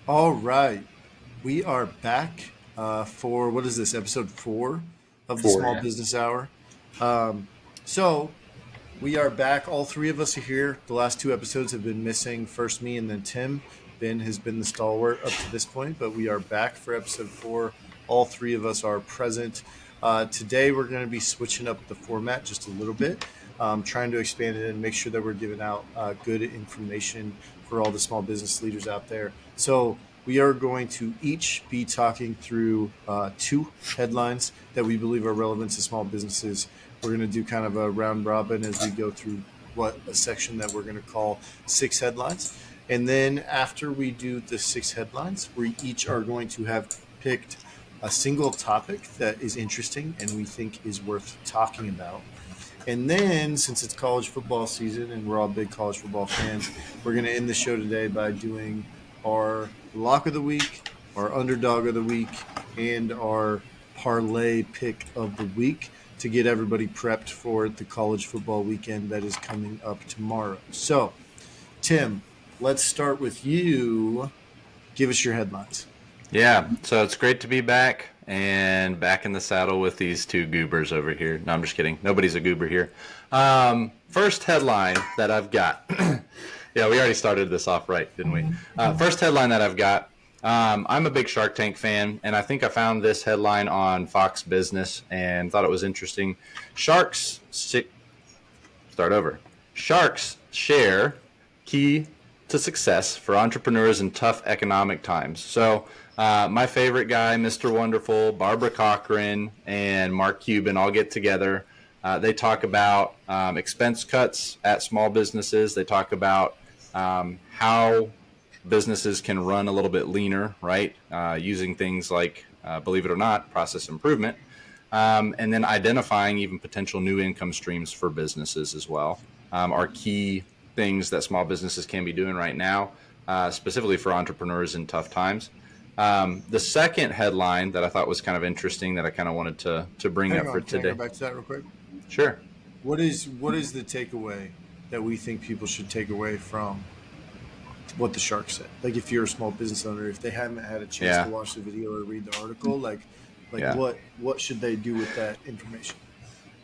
All right. We are back for what is this, episode 4 of the Four, Small yeah. Business Hour. So we are back. All three of us are here. The last two episodes have been missing. First, me and then Tim. Ben has been the stalwart up to this point, but we are back for episode 4. All three of us are present. Today, we're going to be switching up the format just a little bit, trying to expand it and make sure that we're giving out good information for all the small business leaders out there. So, we are going to each be talking through two headlines that we believe are relevant to small businesses. We're going to do kind of a round robin as we go through what a section that we're going to call 6 headlines. And then after we do the 6 headlines, we each are going to have picked a single topic that is interesting and we think is worth talking about. And then, since it's college football season and we're all big college football fans, we're going to end the show today by doing our lock of the week, our underdog of the week, and our parlay pick of the week to get everybody prepped for the college football weekend that is coming up tomorrow. So, Tim, let's start with you. Give us your headlines. Yeah, so it's great to be back and back in the saddle with these two goobers over here. No, I'm just kidding. Nobody's a goober here. First headline that I've got. Yeah, we already started this off right, didn't we? First headline that I've got. I'm a big Shark Tank fan, and I think I found this headline on Fox Business and thought it was interesting. Start over. Sharks share key to success for entrepreneurs in tough economic times. So, my favorite guy, Mr. Wonderful, Barbara Cochran, and Mark Cuban all get together. They talk about expense cuts at small businesses. They talk about how businesses can run a little bit leaner, right? Using things like, believe it or not, process improvement. And then identifying even potential new income streams for businesses as well are key things that small businesses can be doing right now, specifically for entrepreneurs in tough times. The second headline that I thought was kind of interesting that I kind of wanted to bring Hang up for on, can I go today. back to that real quick? Sure. What is the takeaway that we think people should take away from what the shark said? Like, if you're a small business owner, if they haven't had a chance Yeah. to watch the video or read the article, like Yeah. what should they do with that information?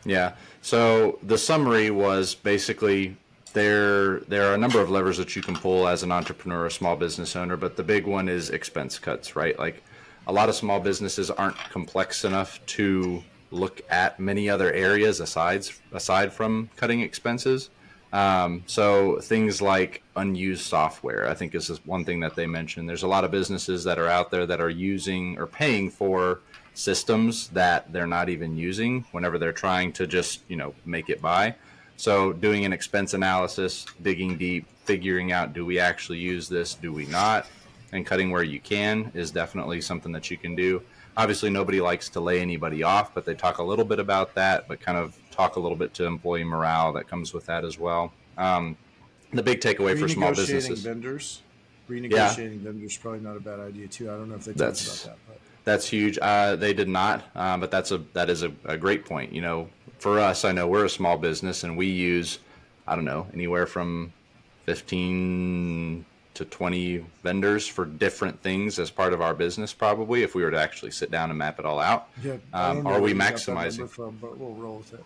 Yeah. So the summary was basically there are a number of levers that you can pull as an entrepreneur or small business owner, but the big one is expense cuts, right? Like a lot of small businesses aren't complex enough to look at many other areas aside from cutting expenses. So things like unused software, I think is one thing that they mentioned. There's a lot of businesses that are out there that are using or paying for systems that they're not even using whenever they're trying to just, make it by. So doing an expense analysis, digging deep, figuring out, do we actually use this? Do we not? And cutting where you can is definitely something that you can do. Obviously, nobody likes to lay anybody off, but they talk a little bit about that, but kind of talk a little bit to employee morale that comes with that as well. The big takeaway for small Renegotiating businesses. vendors, Yeah, renegotiating vendors probably not a bad idea too. I don't know if they talked about that's that, but That's huge. They did not, but that is a great point. For us, I know we're a small business and we use, I don't know, anywhere from 15 to 20 vendors for different things as part of our business. Probably, if we were to actually sit down and map it all out, yeah, I don't know are where we you got that number maximizing? from, but we'll roll with it.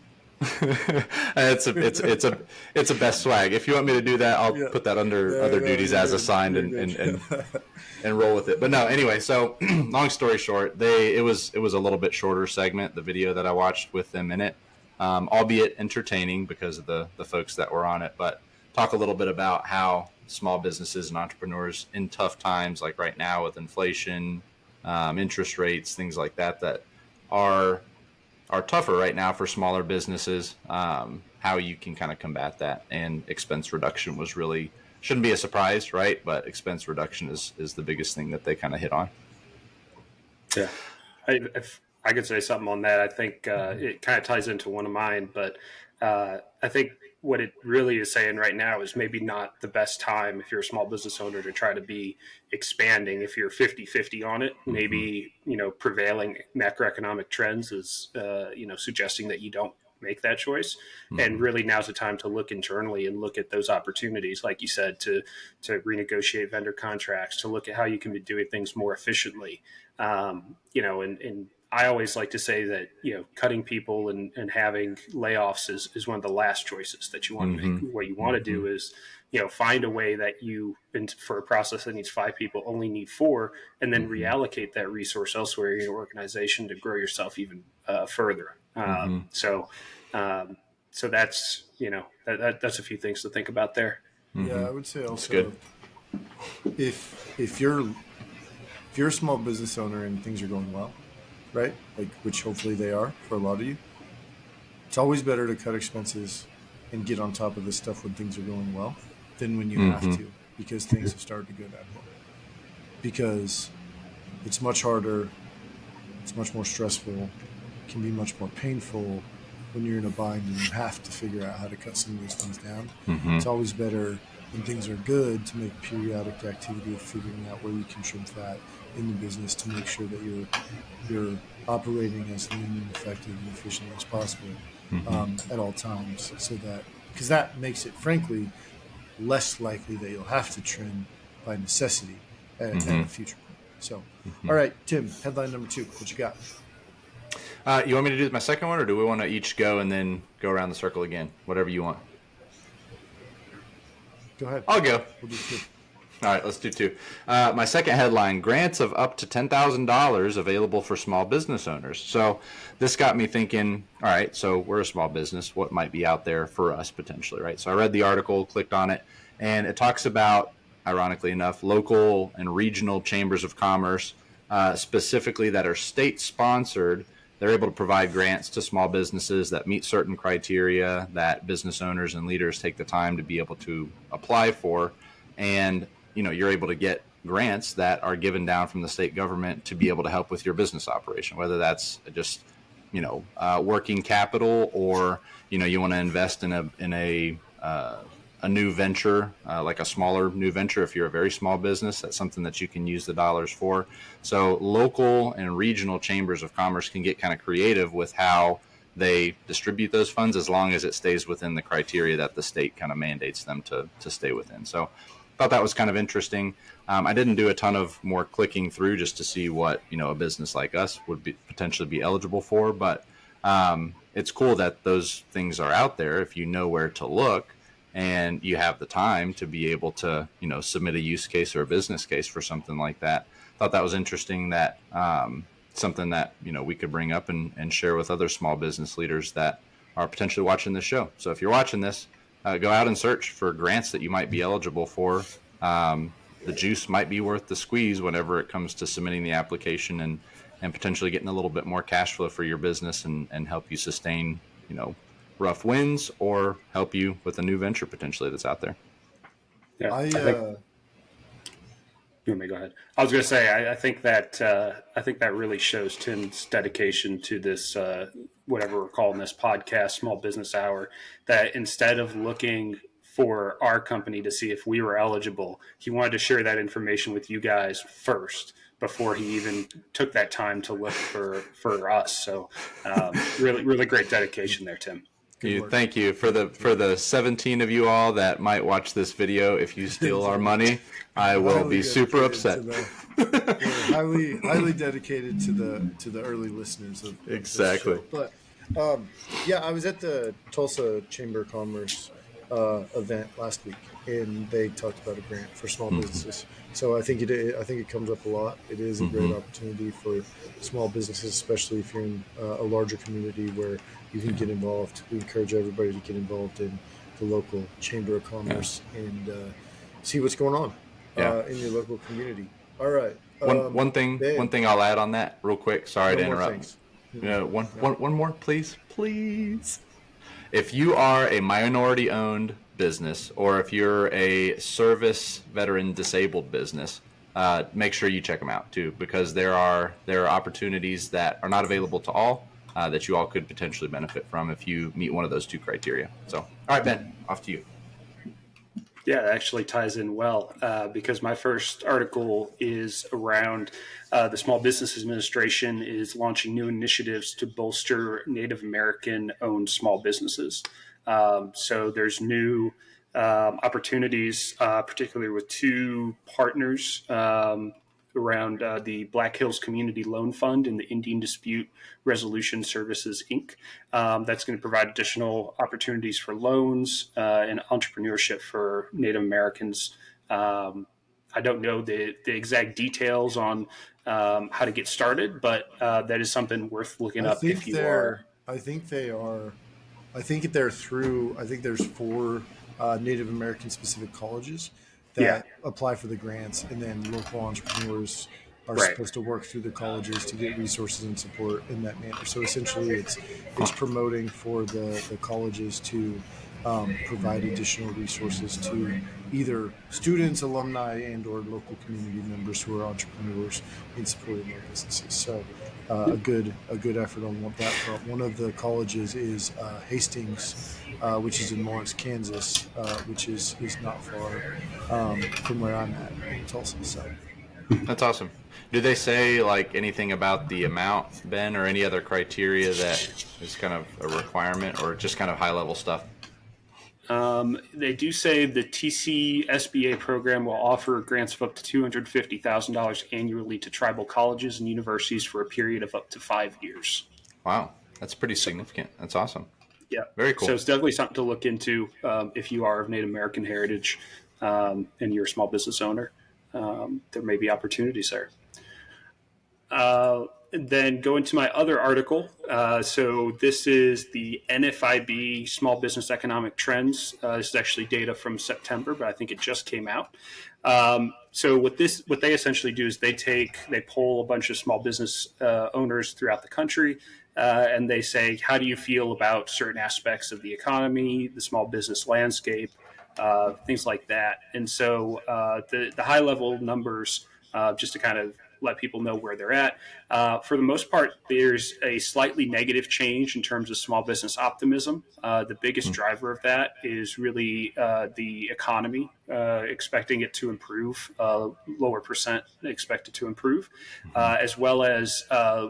It's a best swag. If you want me to do that, I'll Yeah, put that under no, other no, duties you're as good. assigned You're and good. and roll with it. But no, anyway, so long story short, it was a little bit shorter segment, the video that I watched with them in it, albeit entertaining because of the folks that were on it. But talk a little bit about how small businesses and entrepreneurs in tough times, like right now with inflation, interest rates, things like that, that are are tougher right now for smaller businesses. How you can kind of combat that, and expense reduction was really shouldn't be a surprise, right? But expense reduction is the biggest thing that they kind of hit on. Yeah. If I could say something on that, I think it kind of ties into one of mine, but I think what it really is saying right now is maybe not the best time if you're a small business owner to try to be expanding. If you're 50-50 on it, Mm-hmm. maybe, prevailing macroeconomic trends is, suggesting that you don't make that choice. And really now's the time to look internally and look at those opportunities, like you said, to renegotiate vendor contracts, to look at how you can be doing things more efficiently. And I always like to say that, cutting people and having layoffs is one of the last choices that you want to make. What you want to do is, find a way that you, for a process that needs 5 people, only need 4, and then reallocate that resource elsewhere in your organization to grow yourself even further. So that's, that's a few things to think about there. Yeah, I would say also good. if you're a small business owner and things are going well, right? Like, which hopefully they are for a lot of you, it's always better to cut expenses and get on top of this stuff when things are going well than when you have to, because things have started to go downhill. Because it's much harder, it's much more stressful, can be much more painful when you're in a bind and you have to figure out how to cut some of those things down. It's always better when things are good to make periodic activity of figuring out where you can trim fat in the business to make sure that you're operating as lean and effective and efficient as possible at all times, so that, because that makes it frankly less likely that you'll have to trim by necessity at a future point. So, all right, Tim, headline number 2, what you got? You want me to do my second one, or do we want to each go and then go around the circle again? Whatever you want. Go ahead. I'll go. We'll do 2. All right, let's do 2. My second headline, grants of up to $10,000 available for small business owners. So this got me thinking, all right, so we're a small business. What might be out there for us potentially, right? So I read the article, clicked on it, and it talks about, ironically enough, local and regional chambers of commerce, specifically that are state-sponsored. They're able to provide grants to small businesses that meet certain criteria that business owners and leaders take the time to be able to apply for. And, you're able to get grants that are given down from the state government to be able to help with your business operation, whether that's just, working capital, or, you want to invest in a new venture, like a smaller new venture. If you're a very small business, that's something that you can use the dollars for. So local and regional chambers of commerce can get kind of creative with how they distribute those funds, as long as it stays within the criteria that the state kind of mandates them to stay within. So I thought that was kind of interesting. I didn't do a ton of more clicking through just to see what, a business like us would potentially be eligible for. But it's cool that those things are out there if you know where to look and you have the time to be able to, submit a use case or a business case for something like that. Thought that was interesting, that something that, we could bring up and share with other small business leaders that are potentially watching this show. So if you're watching this, go out and search for grants that you might be eligible for. The juice might be worth the squeeze whenever it comes to submitting the application and potentially getting a little bit more cash flow for your business and help you sustain, rough wins, or help you with a new venture potentially that's out there. Yeah, I you want me to go ahead? I was going to say, I think that really shows Tim's dedication to this, whatever we're calling this podcast, Small Business Hour, that instead of looking for our company to see if we were eligible, he wanted to share that information with you guys first before he even took that time to look for us. So really, really great dedication there, Tim. Thank you for the 17 of you all that might watch this video. If you steal our money, I will be super upset. highly dedicated to the early listeners of exactly. This show. But yeah, I was at the Tulsa Chamber of Commerce event last week, and they talked about a grant for small businesses. So I think it comes up a lot. It is a great opportunity for small businesses, especially if you're in a larger community where you can get involved. We encourage everybody to get involved in the local Chamber of Commerce and see what's going on in your local community. All right. One thing I'll add on that real quick. Sorry to interrupt. One more, please. If you are a minority-owned business, or if you're a service veteran disabled business, make sure you check them out too, because there are opportunities that are not available to all, that you all could potentially benefit from if you meet one of those 2 criteria. So, all right, Ben, off to you. Yeah, it actually ties in well because my first article is around the Small Business Administration is launching new initiatives to bolster Native American owned small businesses. So there's new opportunities, particularly with two partners around the Black Hills Community Loan Fund and the Indian Dispute Resolution Services, Inc. That's going to provide additional opportunities for loans and entrepreneurship for Native Americans. I don't know the exact details on how to get started, but that is something worth looking I up if think you are. they're. I think they are. I think they're through. I think there's four Native American specific colleges Yeah, that apply for the grants, and then local entrepreneurs are right. supposed to work through the colleges to get resources and support in that manner. So essentially, it's promoting for the colleges to provide additional resources to either students, alumni, and or local community members who are entrepreneurs in supporting their businesses. So a good effort on that front. One of the colleges is Hastings, which is in Lawrence, Kansas, which is not far from where I'm at in Tulsa. So That's awesome. Do they say like anything about the amount, Ben, or any other criteria that is kind of a requirement, or just kind of high level stuff? They do say the TCSBA program will offer grants of up to $250,000 annually to tribal colleges and universities for a period of up to 5 years. Wow, that's pretty So, significant. That's awesome. yeah. Very So cool. it's definitely something to look into if you are of Native American heritage and you're a small business owner. There may be opportunities there. Then go into my other article. So this is the NFIB Small Business Economic Trends. This is actually data from September, but I think it just came out. So what they essentially do is they poll a bunch of small business owners throughout the country, and they say, how do you feel about certain aspects of the economy, the small business landscape, things like that. And so the high level numbers, just to kind of let people know where they're at. For the most part, there's a slightly negative change in terms of small business optimism. The biggest driver of that is really the economy, expecting it to improve, lower percent expected to improve, as well as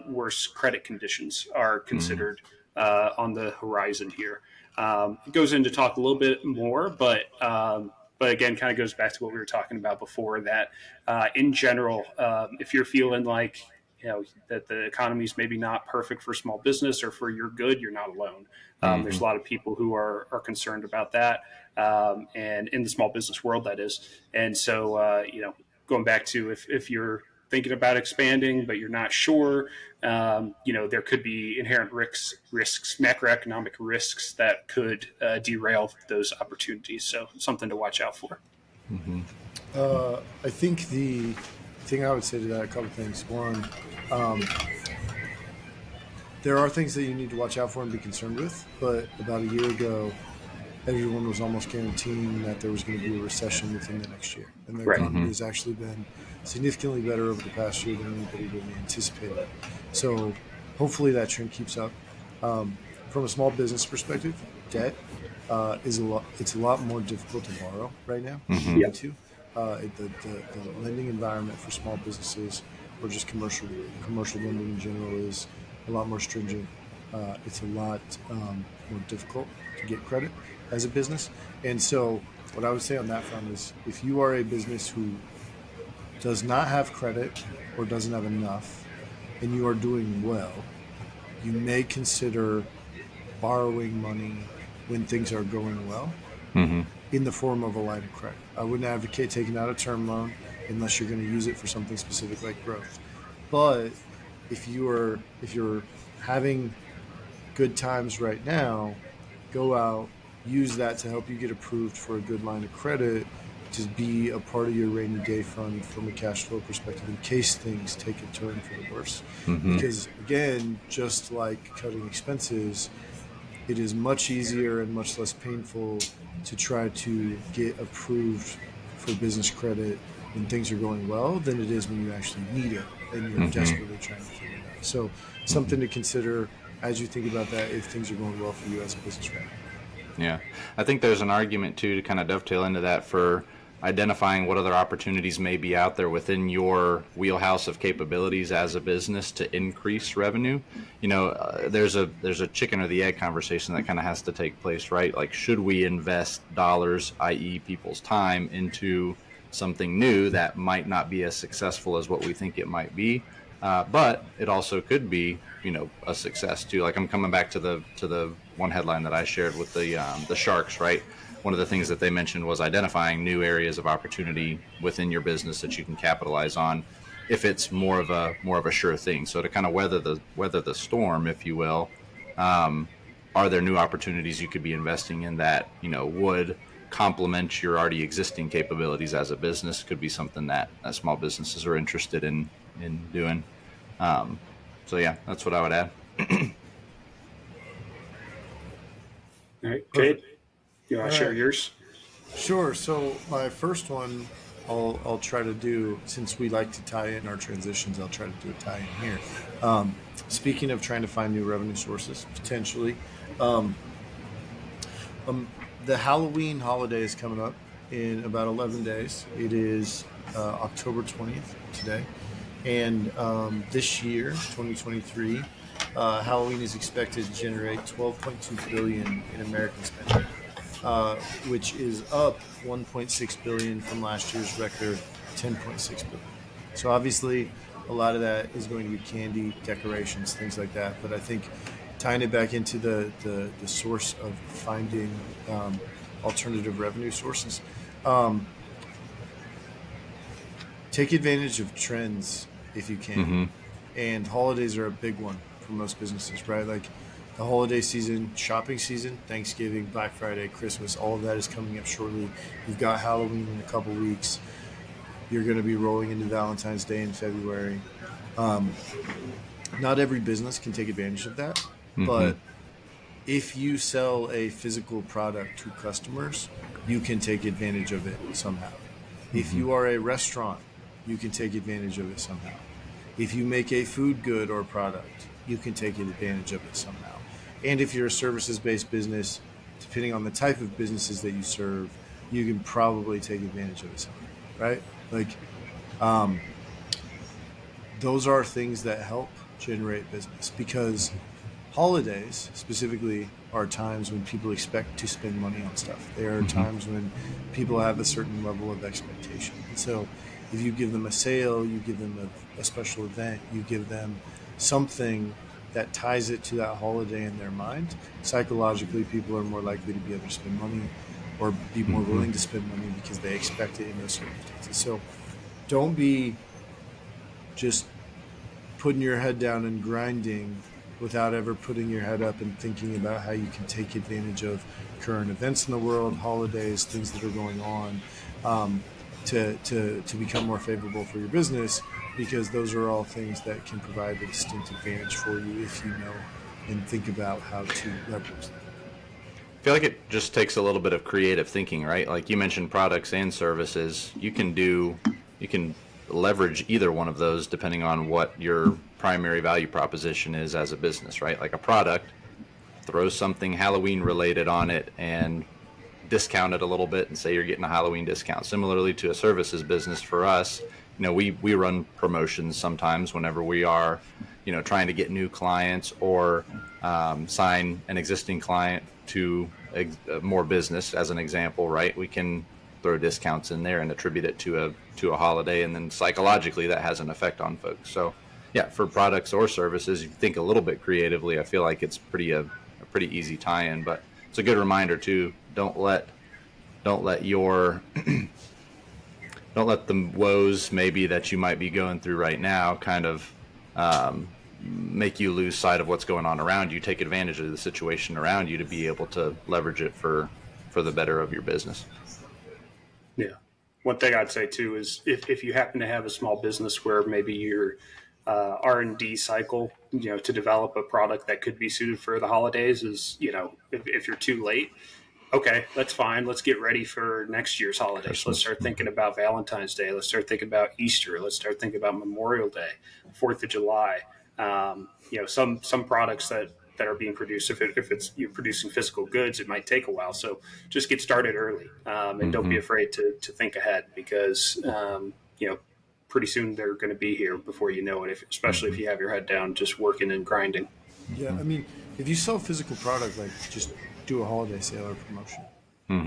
worse credit conditions are considered on the horizon here. It goes into talk a little bit more, but again, kind of goes back to what we were talking about before. That in general, if you're feeling like that the economy is maybe not perfect for small business or for your good, you're not alone. Mm-hmm. There's a lot of people who are concerned about that, and in the small business world, that is. And so, going back to if you're thinking about expanding, but you're not sure, there could be inherent risks, macroeconomic risks that could derail those opportunities. So something to watch out for. Mm-hmm. I think the thing I would say to that, a couple things. One, there are things that you need to watch out for and be concerned with. But about a year ago, everyone was almost guaranteeing that there was going to be a recession within the next year. And the Right. economy has actually been significantly better over the past year than anybody really anticipated. So hopefully that trend keeps up. From a small business perspective, debt is it's a lot more difficult to borrow right now Mm-hmm. than into. The lending environment for small businesses or just commercial lending in general is a lot more stringent. It's a lot more difficult to get credit as a business. And so what I would say on that front is if you are a business who does not have credit or doesn't have enough and you are doing well, you may consider borrowing money when things are going well Mm-hmm. in the form of a line of credit. I wouldn't advocate taking out a term loan unless you're going to use it for something specific like growth. But if you're having good times right now, go out, use that to help you get approved for a good line of credit to be a part of your rainy day fund from a cash flow perspective in case things take a turn for the worse. Mm-hmm. Because again, just like cutting expenses, it is much easier and much less painful to try to get approved for business credit when things are going well than it is when you actually need it and you're Mm-hmm. desperately trying to figure it out. So something to consider as you think about that if things are going well for you as a business right now. Yeah. I think there's an argument too to kind of dovetail into that for identifying what other opportunities may be out there within your wheelhouse of capabilities as a business to increase revenue. There's a chicken or the egg conversation that kind of has to take place, right? Like, should we invest dollars, i.e., people's time, into something new that might not be as successful as what we think it might be? But it also could be, a success too. Like, I'm coming back to the one headline that I shared with the sharks, right? One of the things that they mentioned was identifying new areas of opportunity within your business that you can capitalize on if it's more of a sure thing. So to kind of weather the storm, if you will, are there new opportunities you could be investing in that would complement your already existing capabilities as a business? Could be something that small businesses are interested in doing. Um, so yeah, that's what I would add. All right, Kate, Perfect. you want All to share right. yours? Sure. So my first one, I'll try to do, since we like to tie in our transitions. I'll try to do a tie in here. Speaking of trying to find new revenue sources, potentially, um, the Halloween holiday is coming up in about 11 days. It is October 20th today, and this year, 2023, Halloween is expected to generate 12.2 billion in American spending, which is up 1.6 billion from last year's record 10.6 billion. So obviously, a lot of that is going to be candy, decorations, things like that. But I think tying it back into the source of finding alternative revenue sources, um, take advantage of trends if you can. Mm-hmm. And holidays are a big one for most businesses, right? Like the holiday season, shopping season, Thanksgiving, Black Friday, Christmas, all of that is coming up shortly. You've got Halloween in a couple weeks. You're going to be rolling into Valentine's Day in February. Um, Not every business can take advantage of that, Mm-hmm. but if you sell a physical product to customers, you can take advantage of it somehow. If Mm-hmm. you are a restaurant, you can take advantage of it somehow. If you make a food good or product, you can take advantage of it somehow. And if you're a services based business, depending on the type of businesses that you serve, you can probably take advantage of it somehow, right? Like, um, those are things that help generate business because holidays specifically are times when people expect to spend money on stuff. There are Mm-hmm. times when people have a certain level of expectation. And so if you give them a sale, you give them a special event, you give them something that ties it to that holiday in their mind, psychologically, people are more likely to be able to spend money or be more Mm-hmm. willing to spend money because they expect it in those circumstances. So don't be just putting your head down and grinding without ever putting your head up and thinking about how you can take advantage of current events in the world, holidays, things that are going on, um, to become more favorable for your business, because those are all things that can provide a distinct advantage for you if you know and think about how to leverage them. I feel like it just takes a little bit of creative thinking, right? Like you mentioned products and services. You can leverage either one of those depending on what your primary value proposition is as a business, right? Like a product, throw something Halloween related on it and discount it a little bit and say you're getting a Halloween discount. Similarly to a services business for us, we run promotions sometimes whenever we are, trying to get new clients or sign an existing client to more business as an example, right? We can throw discounts in there and attribute it to a holiday, and then psychologically that has an effect on folks. So yeah, for products or services, if you think a little bit creatively, I feel like it's a pretty easy tie-in. But it's a good reminder too. Don't let your don't let the woes maybe that you might be going through right now kind of make you lose sight of what's going on around you. Take advantage of the situation around you to be able to leverage it for the better of your business. Yeah. One thing I'd say too is if you happen to have a small business where maybe your R&D cycle, to develop a product that could be suited for the holidays is, if you're too late, okay, that's fine. Let's get ready for next year's holidays. Let's Christmas. start thinking about Valentine's Day. Let's start thinking about Easter. Let's start thinking about Memorial Day, 4th of July. Some products that are being produced. If it's you're producing physical goods, it might take a while. So just get started early, and don't be afraid to think ahead, because pretty soon they're going to be here before you know it. Especially if you have your head down, just working and grinding. Yeah, I mean, if you sell physical product, like just do a holiday sale or promotion.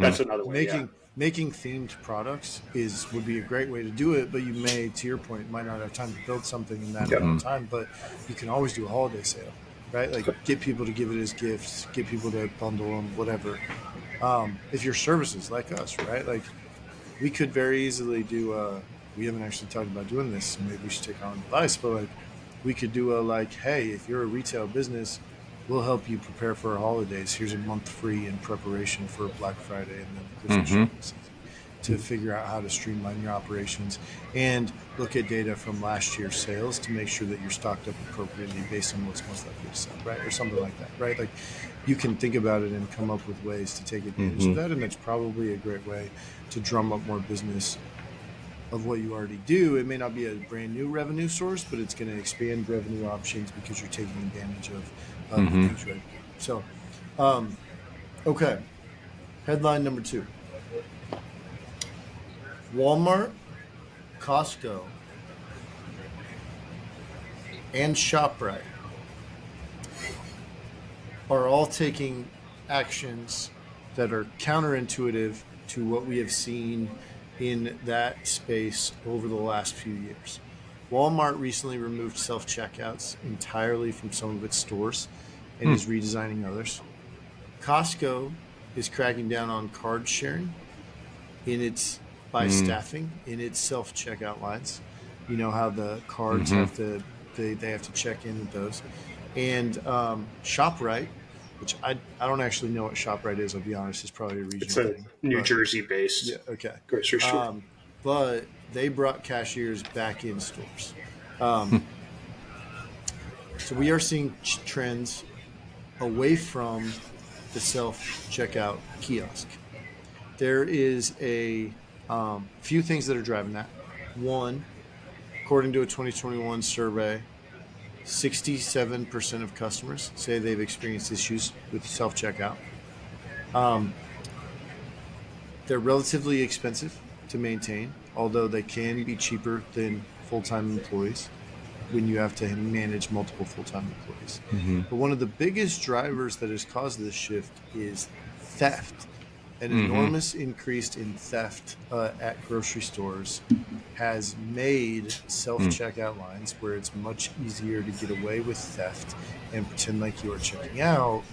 That's another way. Yeah. Making themed products would be a great way to do it, but you may, to your point, might not have time to build something in that amount of time. But you can always do a holiday sale, right? Like get people to give it as gifts, get people to bundle them, whatever. If your services like us, right? Like we could very easily do. We haven't actually talked about doing this, so maybe we should take our own advice. But like we could do hey, if you're a retail business, we'll help you prepare for our holidays. Here's a month free in preparation for Black Friday and then the Christmas shopping season, to figure out how to streamline your operations and look at data from last year's sales to make sure that you're stocked up appropriately based on what's most likely to sell, right? Or something like that, right? Like you can think about it and come up with ways to take advantage of that. And that's probably a great way to drum up more business of what you already do. It may not be a brand new revenue source, but it's going to expand revenue options because you're taking advantage of the things you already do. So, okay. Headline number 2. Walmart, Costco, and ShopRite are all taking actions that are counterintuitive to what we have seen in that space over the last few years. Walmart recently removed self-checkouts entirely from some of its stores and is redesigning others. Costco is cracking down on card sharing by staffing in its self-checkout lines. You know how the cards have to they have to check in with those. And ShopRite, which I don't actually know what ShopRite is, I'll be honest, it's probably a regional It's a thing. New Jersey-based Okay. grocery store. But they brought cashiers back in stores. So we are seeing trends away from the self-checkout kiosk. There is a few things that are driving that. One, according to a 2021 survey, 67% of customers say they've experienced issues with self-checkout. They're relatively expensive to maintain, although they can be cheaper than full-time employees when you have to manage multiple full-time employees. But one of the biggest drivers that has caused this shift is theft. An enormous increase in theft at grocery stores has made self-checkout lines, where it's much easier to get away with theft and pretend like you are checking out,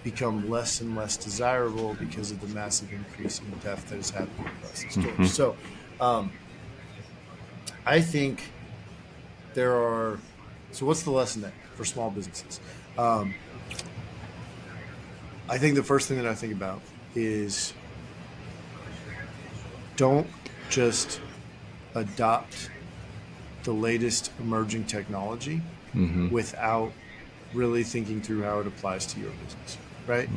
become less and less desirable because of the massive increase in theft that is happening across the stores. So I think so what's the lesson there for small businesses? I think the first thing that I think about is don't just adopt the latest emerging technology without really thinking through how it applies to your business, right?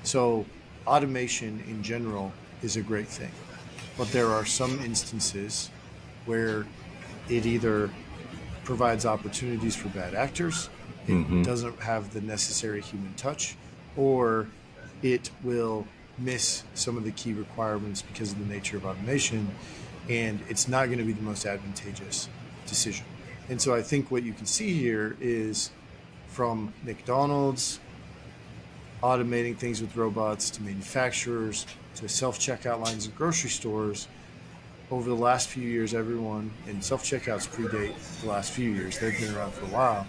So automation in general is a great thing, but there are some instances where it either provides opportunities for bad actors, it doesn't have the necessary human touch, or it will miss some of the key requirements because of the nature of automation, and it's not going to be the most advantageous decision. And so I think what you can see here is from McDonald's automating things with robots to manufacturers to self-checkout lines in grocery stores. Over the last few years, everyone, and self-checkouts predate the last few years, they've been around for a while,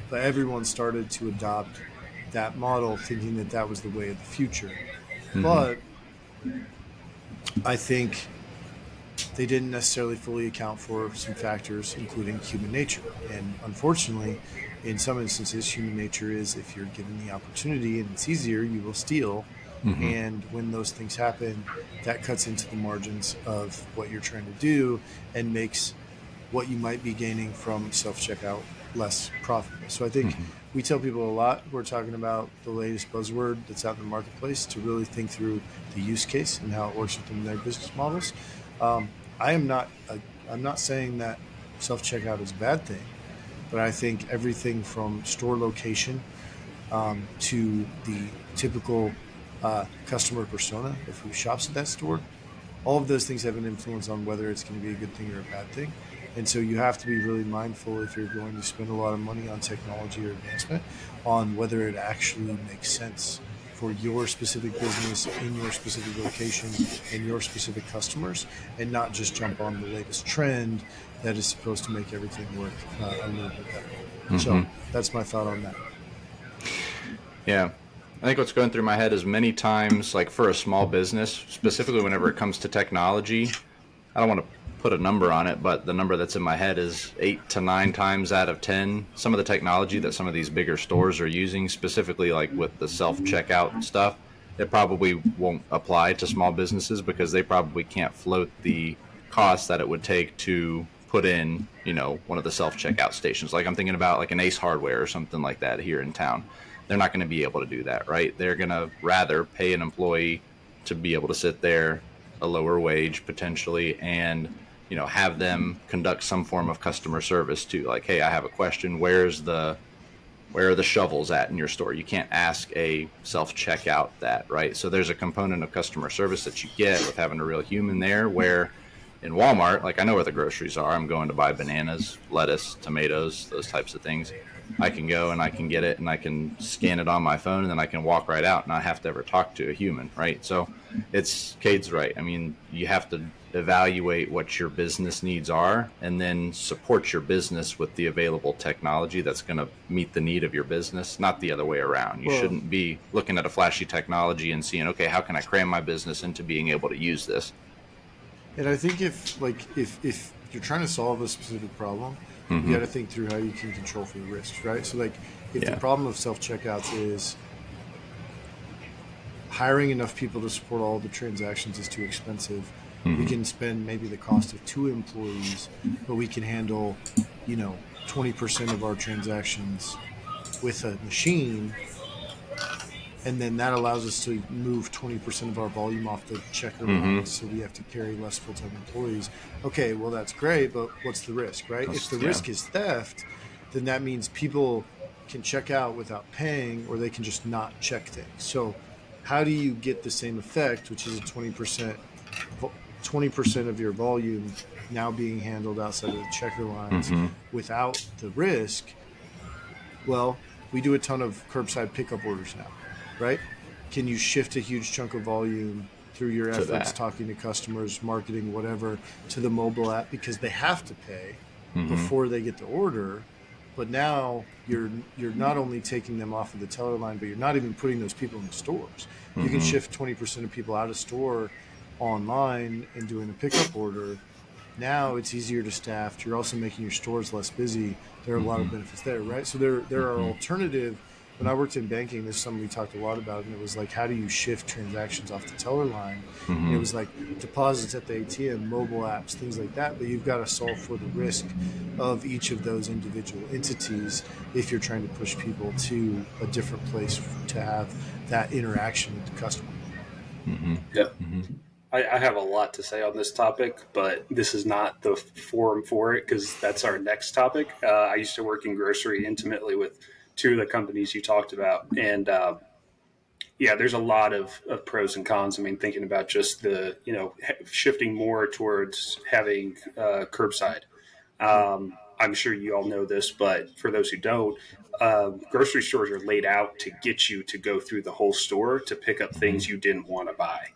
but everyone started to adopt that model thinking that that was the way of the future. But I think they didn't necessarily fully account for some factors, including human nature. And unfortunately, in some instances, human nature is, if you're given the opportunity and it's easier, you will steal. And when those things happen, that cuts into the margins of what you're trying to do and makes what you might be gaining from self-checkout less profitable. So I think we tell people a lot, we're talking about the latest buzzword that's out in the marketplace, to really think through the use case and how it works within their business models. I'm not saying that self-checkout is a bad thing, but I think everything from store location to the typical customer persona of who shops at that store. All of those things have an influence on whether it's going to be a good thing or a bad thing. And so you have to be really mindful if you're going to spend a lot of money on technology or advancement on whether it actually makes sense for your specific business in your specific location and your specific customers, and not just jump on the latest trend that is supposed to make everything work a little bit better. So that's my thought on that. Yeah. I think what's going through my head is many times, like for a small business, specifically whenever it comes to technology, I don't want to put a number on it, but the number that's in my head is 8 to 9 times out of 10. Some of the technology that some of these bigger stores are using, specifically like with the self checkout stuff, it probably won't apply to small businesses because they probably can't float the cost that it would take to put in, one of the self checkout stations. Like I'm thinking about like an Ace Hardware or something like that here in town. They're not going to be able to do that, right? They're going to rather pay an employee to be able to sit there, a lower wage potentially, and have them conduct some form of customer service too. Like, hey, I have a question. Where are the shovels at in your store? You can't ask a self checkout that, right? So there's a component of customer service that you get with having a real human there. Where in Walmart, like I know where the groceries are. I'm going to buy bananas, lettuce, tomatoes, those types of things. I can go and I can get it and I can scan it on my phone and then I can walk right out and not have to ever talk to a human, right? So it's Cade's right. I mean, you have to evaluate what your business needs are and then support your business with the available technology that's going to meet the need of your business, not the other way around. You Well, shouldn't be looking at a flashy technology and seeing, okay, how can I cram my business into being able to use this? and I think if you're trying to solve a specific problem, you got to think through how you can control for the risks, right? So like if the Yeah. problem of self checkouts is hiring enough people to support all the transactions is too expensive, we can spend maybe the cost of 2 employees, but we can handle, 20% of our transactions with a machine, and then that allows us to move 20% of our volume off the checker line, so we have to carry less full-time employees. Okay, well that's great, but what's the risk, right? If the Yeah. risk is theft, then that means people can check out without paying, or they can just not check things. So how do you get the same effect, which is a 20% of your volume now being handled outside of the checker lines without the risk? Well, we do a ton of curbside pickup orders now, right? Can you shift a huge chunk of volume through your To efforts, that. talking to customers, marketing, whatever, to the mobile app because they have to pay before they get the order? But now you're not only taking them off of the teller line, but you're not even putting those people in the stores. You can shift 20% of people out of store online and doing a pickup order. Now it's easier to staff. You're also making your stores less busy. There are a lot of benefits there, right? So there are alternative. When I worked in banking, this is something we talked a lot about, and it was like, how do you shift transactions off the teller line? And it was like deposits at the ATM, mobile apps, things like that. But you've got to solve for the risk of each of those individual entities if you're trying to push people to a different place to have that interaction with the customer. Yeah. I have a lot to say on this topic, but this is not the forum for it because that's our next topic. I used to work in grocery intimately with two of the companies you talked about. And yeah, there's a lot of pros and cons. I mean, thinking about just the, shifting more towards having curbside. I'm sure you all know this, but for those who don't, grocery stores are laid out to get you to go through the whole store to pick up things you didn't want to buy.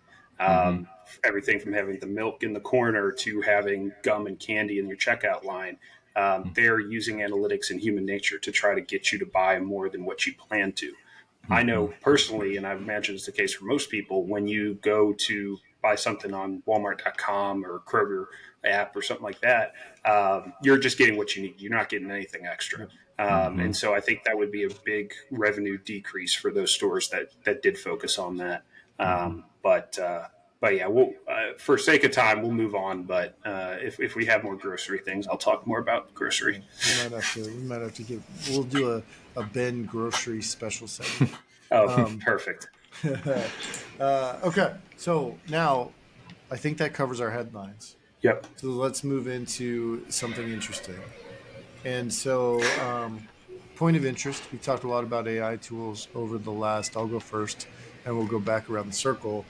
Everything from having the milk in the corner to having gum and candy in your checkout line. They're using analytics and human nature to try to get you to buy more than what you plan to. I know personally, and I imagine it's the case for most people, when you go to buy something on Walmart.com or Kroger app or something like that, you're just getting what you need. You're not getting anything extra. Yep. And so I think that would be a big revenue decrease for those stores that did focus on that. But yeah, for sake of time, we'll move on. But if we have more grocery things, I'll talk more about grocery. We might have to we'll do a Ben grocery special segment. Oh, Um, perfect. okay, so now I think that covers our headlines. Yep. So let's move into something interesting. And so point of interest, we talked a lot about AI tools over the last, I'll go first and we'll go back around the circle.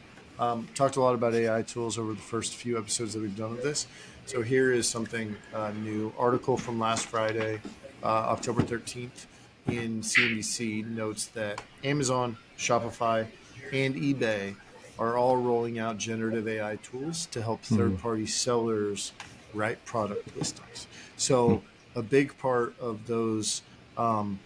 Talked a lot about AI tools over the first few episodes that we've done of this. So here is something new. Article from last Friday, October 13th in CNBC notes that Amazon, Shopify, and eBay are all rolling out generative AI tools to help third-party sellers write product listings. So a big part of those um,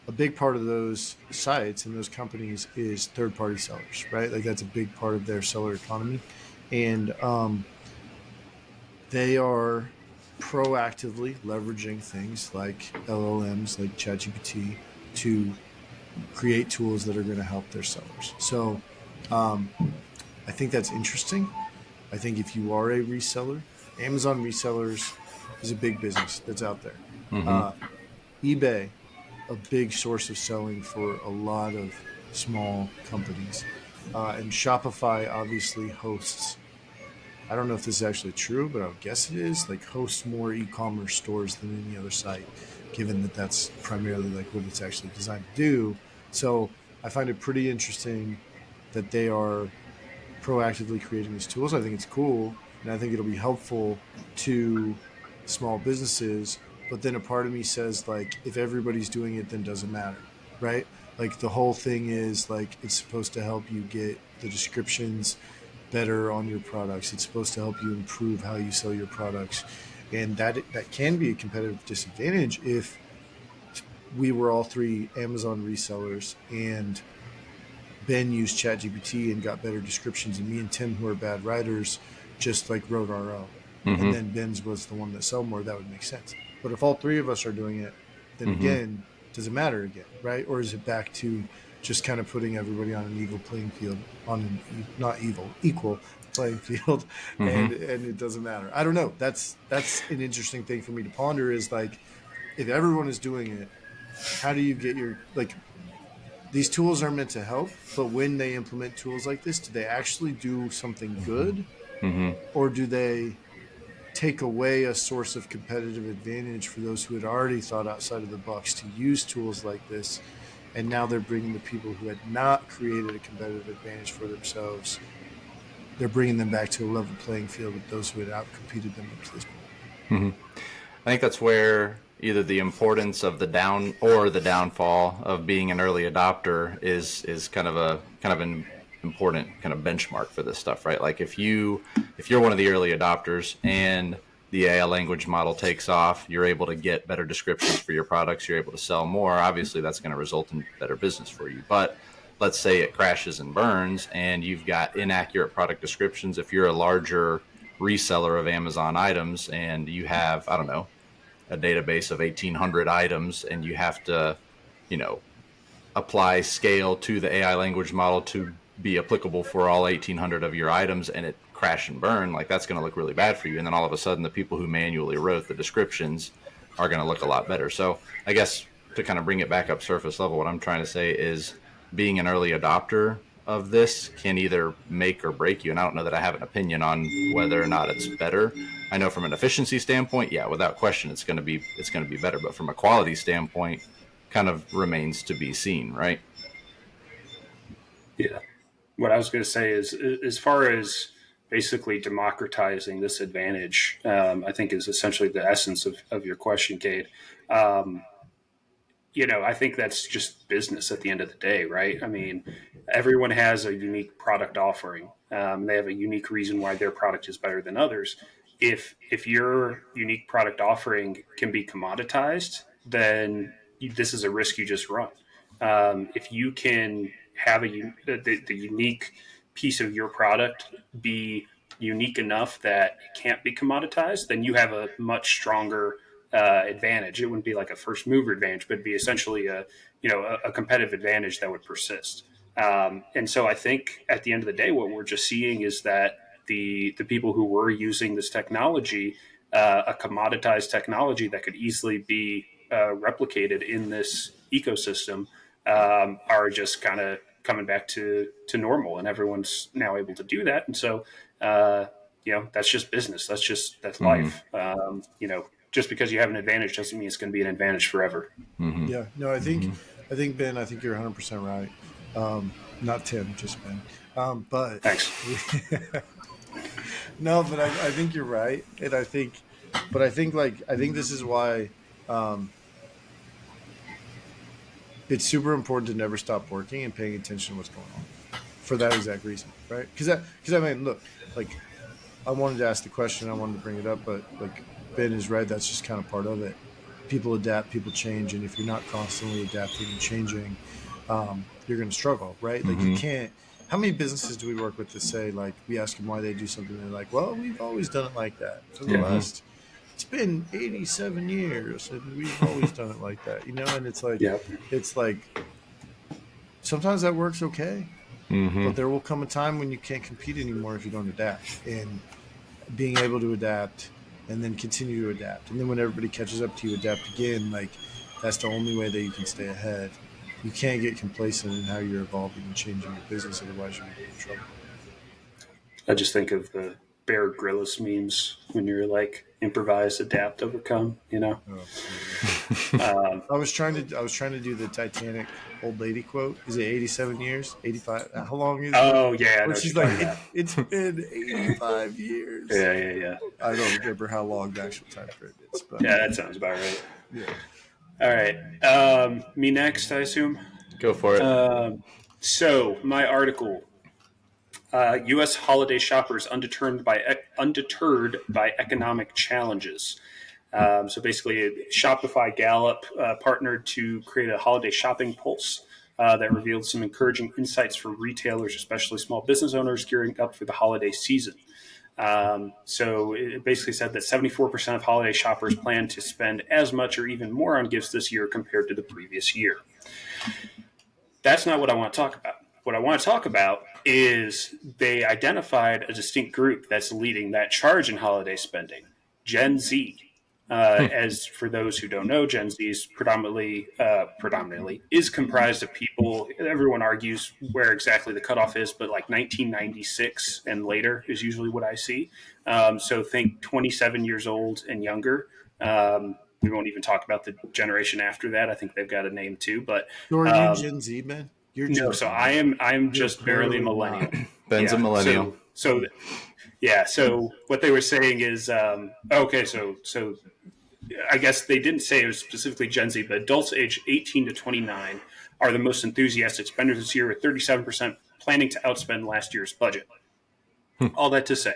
a big part of those sites and those companies is third party sellers, right? Like that's a big part of their seller economy. And they are proactively leveraging things like LLMs, like ChatGPT, to create tools that are going to help their sellers. So um, I think that's interesting. I think if you are a reseller, Amazon resellers is a big business that's out there. Mm-hmm. Uh, eBay, a big source of selling for a lot of small companies. And Shopify obviously hosts, I don't know if this is actually true, but I would guess it is, like hosts more e-commerce stores than any other site, given that that's primarily like what it's actually designed to do. So I find it pretty interesting that they are proactively creating these tools. I think it's cool, and I think it'll be helpful to small businesses. But then a part of me says, like, if everybody's doing it, then doesn't matter, right? Like the whole thing is like it's supposed to help you get the descriptions better on your products. It's supposed to help you improve how you sell your products, and that can be a competitive disadvantage if we were all three Amazon resellers and Ben used ChatGPT and got better descriptions, and me and Tim, who are bad writers, just like wrote our own. And Mm-hmm. then Ben's was the one that sold more. That would make sense. But if all three of us are doing it, then Mm-hmm. again, does it matter again, right? Or is it back to just kind of putting everybody on an equal playing field, on an not evil, equal playing field, Mm-hmm. and it doesn't matter. I don't know. That's an interesting thing for me to ponder. Is like if everyone is doing it, how do you get your like these tools are meant to help, but when they implement tools like this, do they actually do something good, Mm-hmm. or do they take away a source of competitive advantage for those who had already thought outside of the box to use tools like this, and now they're bringing the people who had not created a competitive advantage for themselves, they're bringing them back to a level playing field with those who had outcompeted them up to this point. Mm-hmm. I think that's where either the importance of the down or the downfall of being an early adopter is kind of an important kind of benchmark for this stuff, right? Like if you're one of the early adopters and the AI language model takes off, you're able to get better descriptions for your products, you're able to sell more. Obviously, that's going to result in better business for you. But let's say it crashes and burns and you've got inaccurate product descriptions. If you're a larger reseller of Amazon items and you have, I don't know, a database of 1,800 items and you have to, you know, apply scale to the AI language model to be applicable for all 1,800 of your items and it crash and burn, like that's going to look really bad for you. And then all of a sudden, the people who manually wrote the descriptions are going to look a lot better. So I guess to kind of bring it back up surface level, what I'm trying to say is being an early adopter of this can either make or break you. And I don't know that I have an opinion on whether or not it's better. I know from an efficiency standpoint, yeah, without question, it's going to be better. But from a quality standpoint, kind of remains to be seen, right? Yeah. What I was going to say is, as far as basically democratizing this advantage, I think is essentially the essence of your question, Kate. Um, I think that's just business at the end of the day, right? I mean, everyone has a unique product offering. They have a unique reason why their product is better than others. If your unique product offering can be commoditized, then this is a risk you just run. If you can have the unique piece of your product be unique enough that it can't be commoditized, then you have a much stronger advantage. It wouldn't be like a first mover advantage, but it'd be essentially a competitive advantage that would persist. And so I think at the end of the day, what we're just seeing is that the people who were using this technology, a commoditized technology that could easily be replicated in this ecosystem, are just kind of coming back to normal, and everyone's now able to do that. And so, that's just business. That's Mm-hmm. life. just because you have an advantage doesn't mean it's going to be an advantage forever. Yeah, no, I think Ben, I think you're 100% right. Not Tim, just Ben. But Thanks. no, but I think you're right, and I think I think this is why it's super important to never stop working and paying attention to what's going on for that exact reason, right? Because I mean, look, like I wanted to ask the question, I wanted to bring it up, but like Ben is right. That's just kind of part of it. People adapt, people change, and if you're not constantly adapting and changing, you're going to struggle, right? Like you can't. How many businesses do we work with that say like we ask them why they do something, and they're like, "Well, we've always done it like that for the last. It's been 87 years, and we've always done it like that," you know. And Yeah. it's like sometimes that works okay, but there will come a time when you can't compete anymore if you don't adapt. And being able to adapt and then continue to adapt. And then when everybody catches up to you, adapt again. Like that's the only way that you can stay ahead. You can't get complacent in how you're evolving and changing your business. Otherwise, you're going to get in trouble. I just think of the Bear Grylls memes when you're like improvise, adapt, overcome. I was trying to do the Titanic old lady quote. Is it 87 years? 85? How long is it? Oh yeah, I know Where what she's you're like, talking about. it's been 85 years. Yeah. I don't remember how long the actual time period is, but Yeah, that sounds about right. yeah. All right. Me next, I assume. Go for it. So my article: U.S. holiday shoppers undeterred by economic challenges. So basically, Shopify Gallup partnered to create a holiday shopping pulse that revealed some encouraging insights for retailers, especially small business owners gearing up for the holiday season. So it basically said that 74% of holiday shoppers plan to spend as much or even more on gifts this year compared to the previous year. That's not what I want to talk about. What I want to talk about is they identified a distinct group that's leading that charge in holiday spending, Gen Z. As for those who don't know, Gen Z is predominantly is comprised of people. Everyone argues where exactly the cutoff is, but like 1996 and later is usually what I see. So think 27 years old and younger. We won't even talk about the generation after that. I think they've got a name too. But So are you Gen Z, man? You're no, Gen so Z. I'm You're just barely a clearly millennial. not. Ben's a millennial. So what they were saying is okay. So I guess they didn't say it was specifically Gen Z, but adults aged 18 to 29 are the most enthusiastic spenders this year, with 37% planning to outspend last year's budget. All that to say,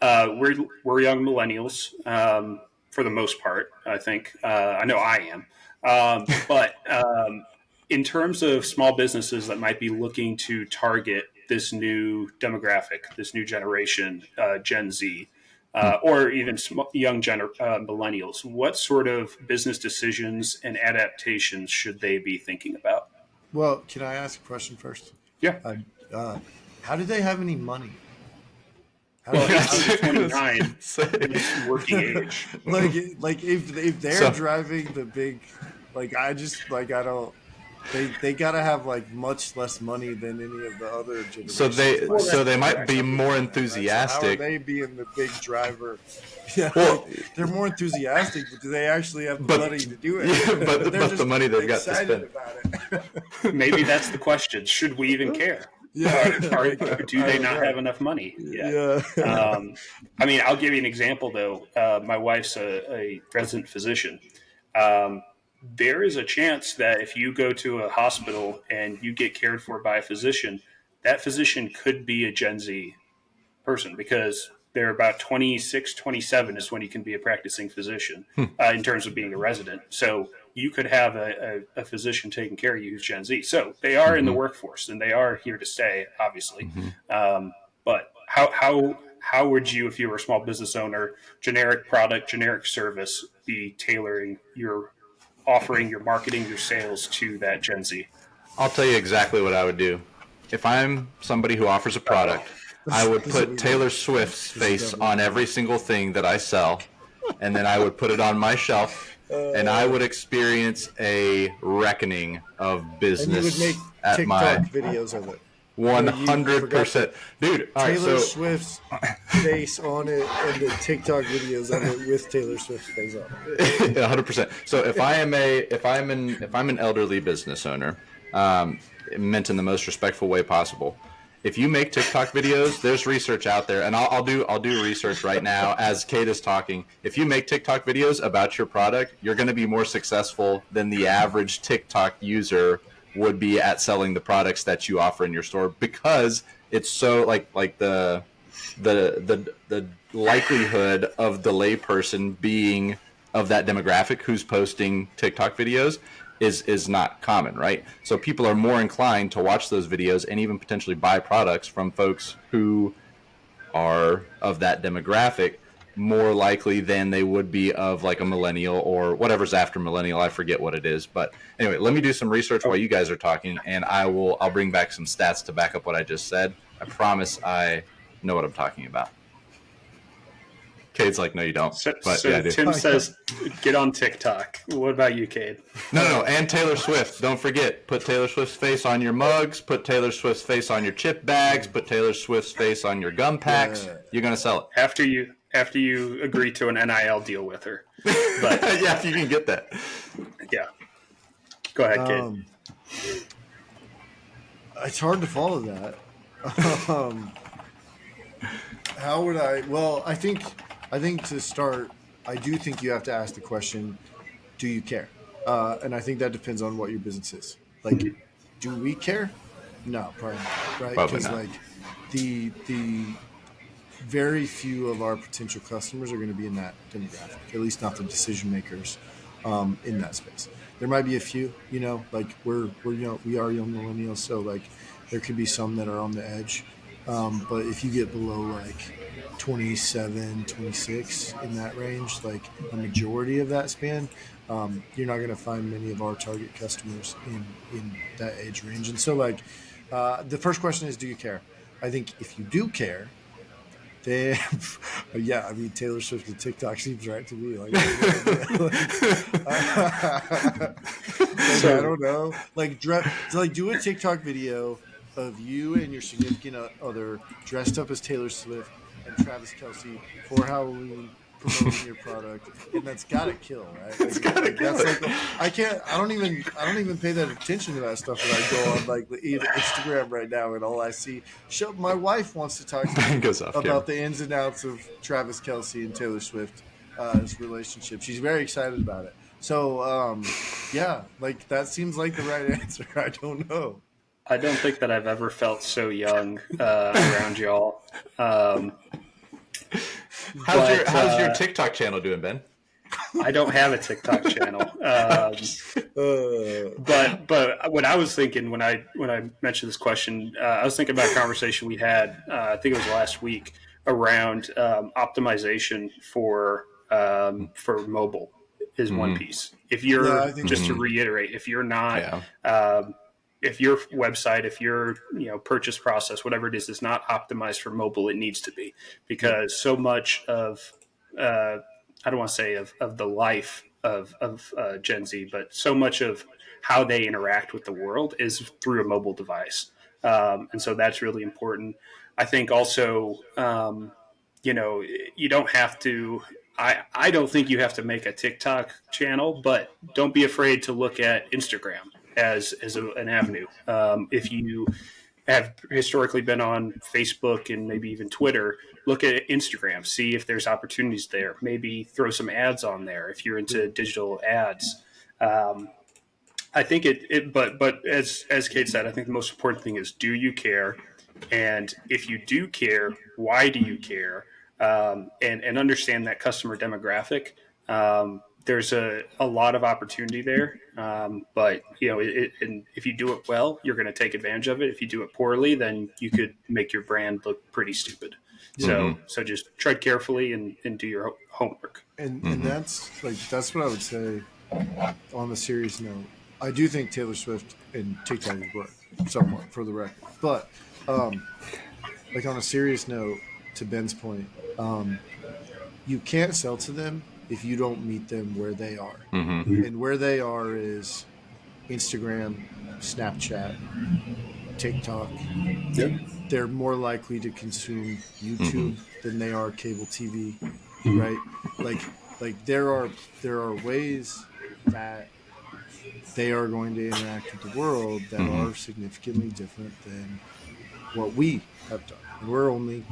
we're young millennials for the most part. I think I know I am, but in terms of small businesses that might be looking to target this new demographic, this new generation, Gen Z, or even young millennials, what sort of business decisions and adaptations should they be thinking about? Well, can I ask a question first? Yeah. Uh, uh, how do they have any money? How Well, do 18 to 29 is working age. like if they're So- driving the big, like I just like I don't. They gotta have like much less money than any of the other generations. So they might be more How are enthusiastic. they being the big driver? Yeah, Well- they're more enthusiastic, but do they actually have the But- money to do it? yeah, but They're just the money they've got to excited spend. about it. Maybe that's the question. Should we even care? Yeah. Do they not have enough money? Yeah. I mean, I'll give you an example, though. My wife's a resident physician. There is a chance that if you go to a hospital and you get cared for by a physician, that physician could be a Gen Z person because they're about 26, 27 is when you can be a practicing physician in terms of being a resident. So you could have a physician taking care of you who's Gen Z. So they are in the workforce and they are here to stay, obviously. But how would you, if you were a small business owner, generic product, generic service, be tailoring your offering, your marketing, your sales to that Gen Z? I'll tell you exactly what I would do. If I'm somebody who offers a product, I would put Taylor Swift's face on every single thing that I sell, and then I would put it on my shelf, and I would experience a reckoning of And you business would make at TikTok my. videos of it. 100%, dude. All right, Taylor so Swift's face on it and the TikTok videos of it with Taylor Swift's face on it. 100%. So if I'm an elderly business owner, meant in the most respectful way possible. If you make TikTok videos, there's research out there, and I'll do research right now as Kate is talking. If you make TikTok videos about your product, you're going to be more successful than the average TikTok user would be at selling the products that you offer in your store, because it's so like the likelihood of the layperson being of that demographic who's posting TikTok videos is not common, right? So people are more inclined to watch those videos and even potentially buy products from folks who are of that demographic more likely than they would be of like a millennial or whatever's after millennial. I forget what it is. But anyway, let me do some research while you guys are talking, and I'll bring back some stats to back up what I just said. I promise I know what I'm talking about. Cade's like, no, you don't. But yeah, I do. Tim says, get on TikTok. What about you, Cade? No, and Taylor Swift. Don't forget, put Taylor Swift's face on your mugs, put Taylor Swift's face on your chip bags, put Taylor Swift's face on your gum packs. Yeah. You're going to sell it. After you agree to an NIL deal with her. But yeah, if you can get that. Yeah. Go ahead, Cade. It's hard to follow that. How would I? Well, I think to start, I do think you have to ask the question, do you care? And I think that depends on what your business is. Like, do we care? No, probably not, right? Because like the very few of our potential customers are going to be in that demographic, at least not the decision makers in that space. There might be a few, like we are young millennials, so like there could be some that are on the edge. But if you get below like 27, 26 in that range, like a majority of that span, you're not going to find many of our target customers in that age range. And so like the first question is, do you care? I think if you do care, then yeah, I mean Taylor Swift and TikTok seems right to me. Like, I don't know. Like do a TikTok video of you and your significant other dressed up as Taylor Swift and Travis Kelce for Halloween promoting your product, and that's gotta kill, right? It's gotta kill. That's like I don't even pay that attention to that stuff when I go on like Instagram right now, and all I see. My wife wants to talk to me about the ins and outs of Travis Kelce and Taylor Swift relationship. She's very excited about it. So yeah, like that seems like the right answer. I don't know. I don't think that I've ever felt so young around y'all. How's your TikTok channel doing, Ben? I don't have a TikTok channel, but what I was thinking when I mentioned this question, I was thinking about a conversation we had. I think it was last week around optimization for mobile is one piece. If you're just to reiterate, if you're not. If your website, if your purchase process, whatever it is not optimized for mobile, it needs to be, because so much of I don't want to say of the life of Gen Z, but so much of how they interact with the world is through a mobile device, and so that's really important. I think also, you don't have to. I don't think you have to make a TikTok channel, but don't be afraid to look at Instagram as an avenue. If you have historically been on Facebook and maybe even Twitter, look at Instagram, see if there's opportunities there. Maybe throw some ads on there if you're into digital ads. I think but as Kate said, I think the most important thing is, do you care? And if you do care, why do you care? And understand that customer demographic. There's a lot of opportunity there, but and if you do it well, you're going to take advantage of it. If you do it poorly, then you could make your brand look pretty stupid. So just tread carefully and do your homework. And that's what I would say. On a serious note, I do think Taylor Swift and TikTok would work somewhat, for the record. But like on a serious note, to Ben's point, you can't sell to them if you don't meet them where they are. And where they are is Instagram, Snapchat, TikTok. Yep. They're more likely to consume YouTube than they are cable TV, right? Like there are ways that they are going to interact with the world that are significantly different than what we have done. And we're only,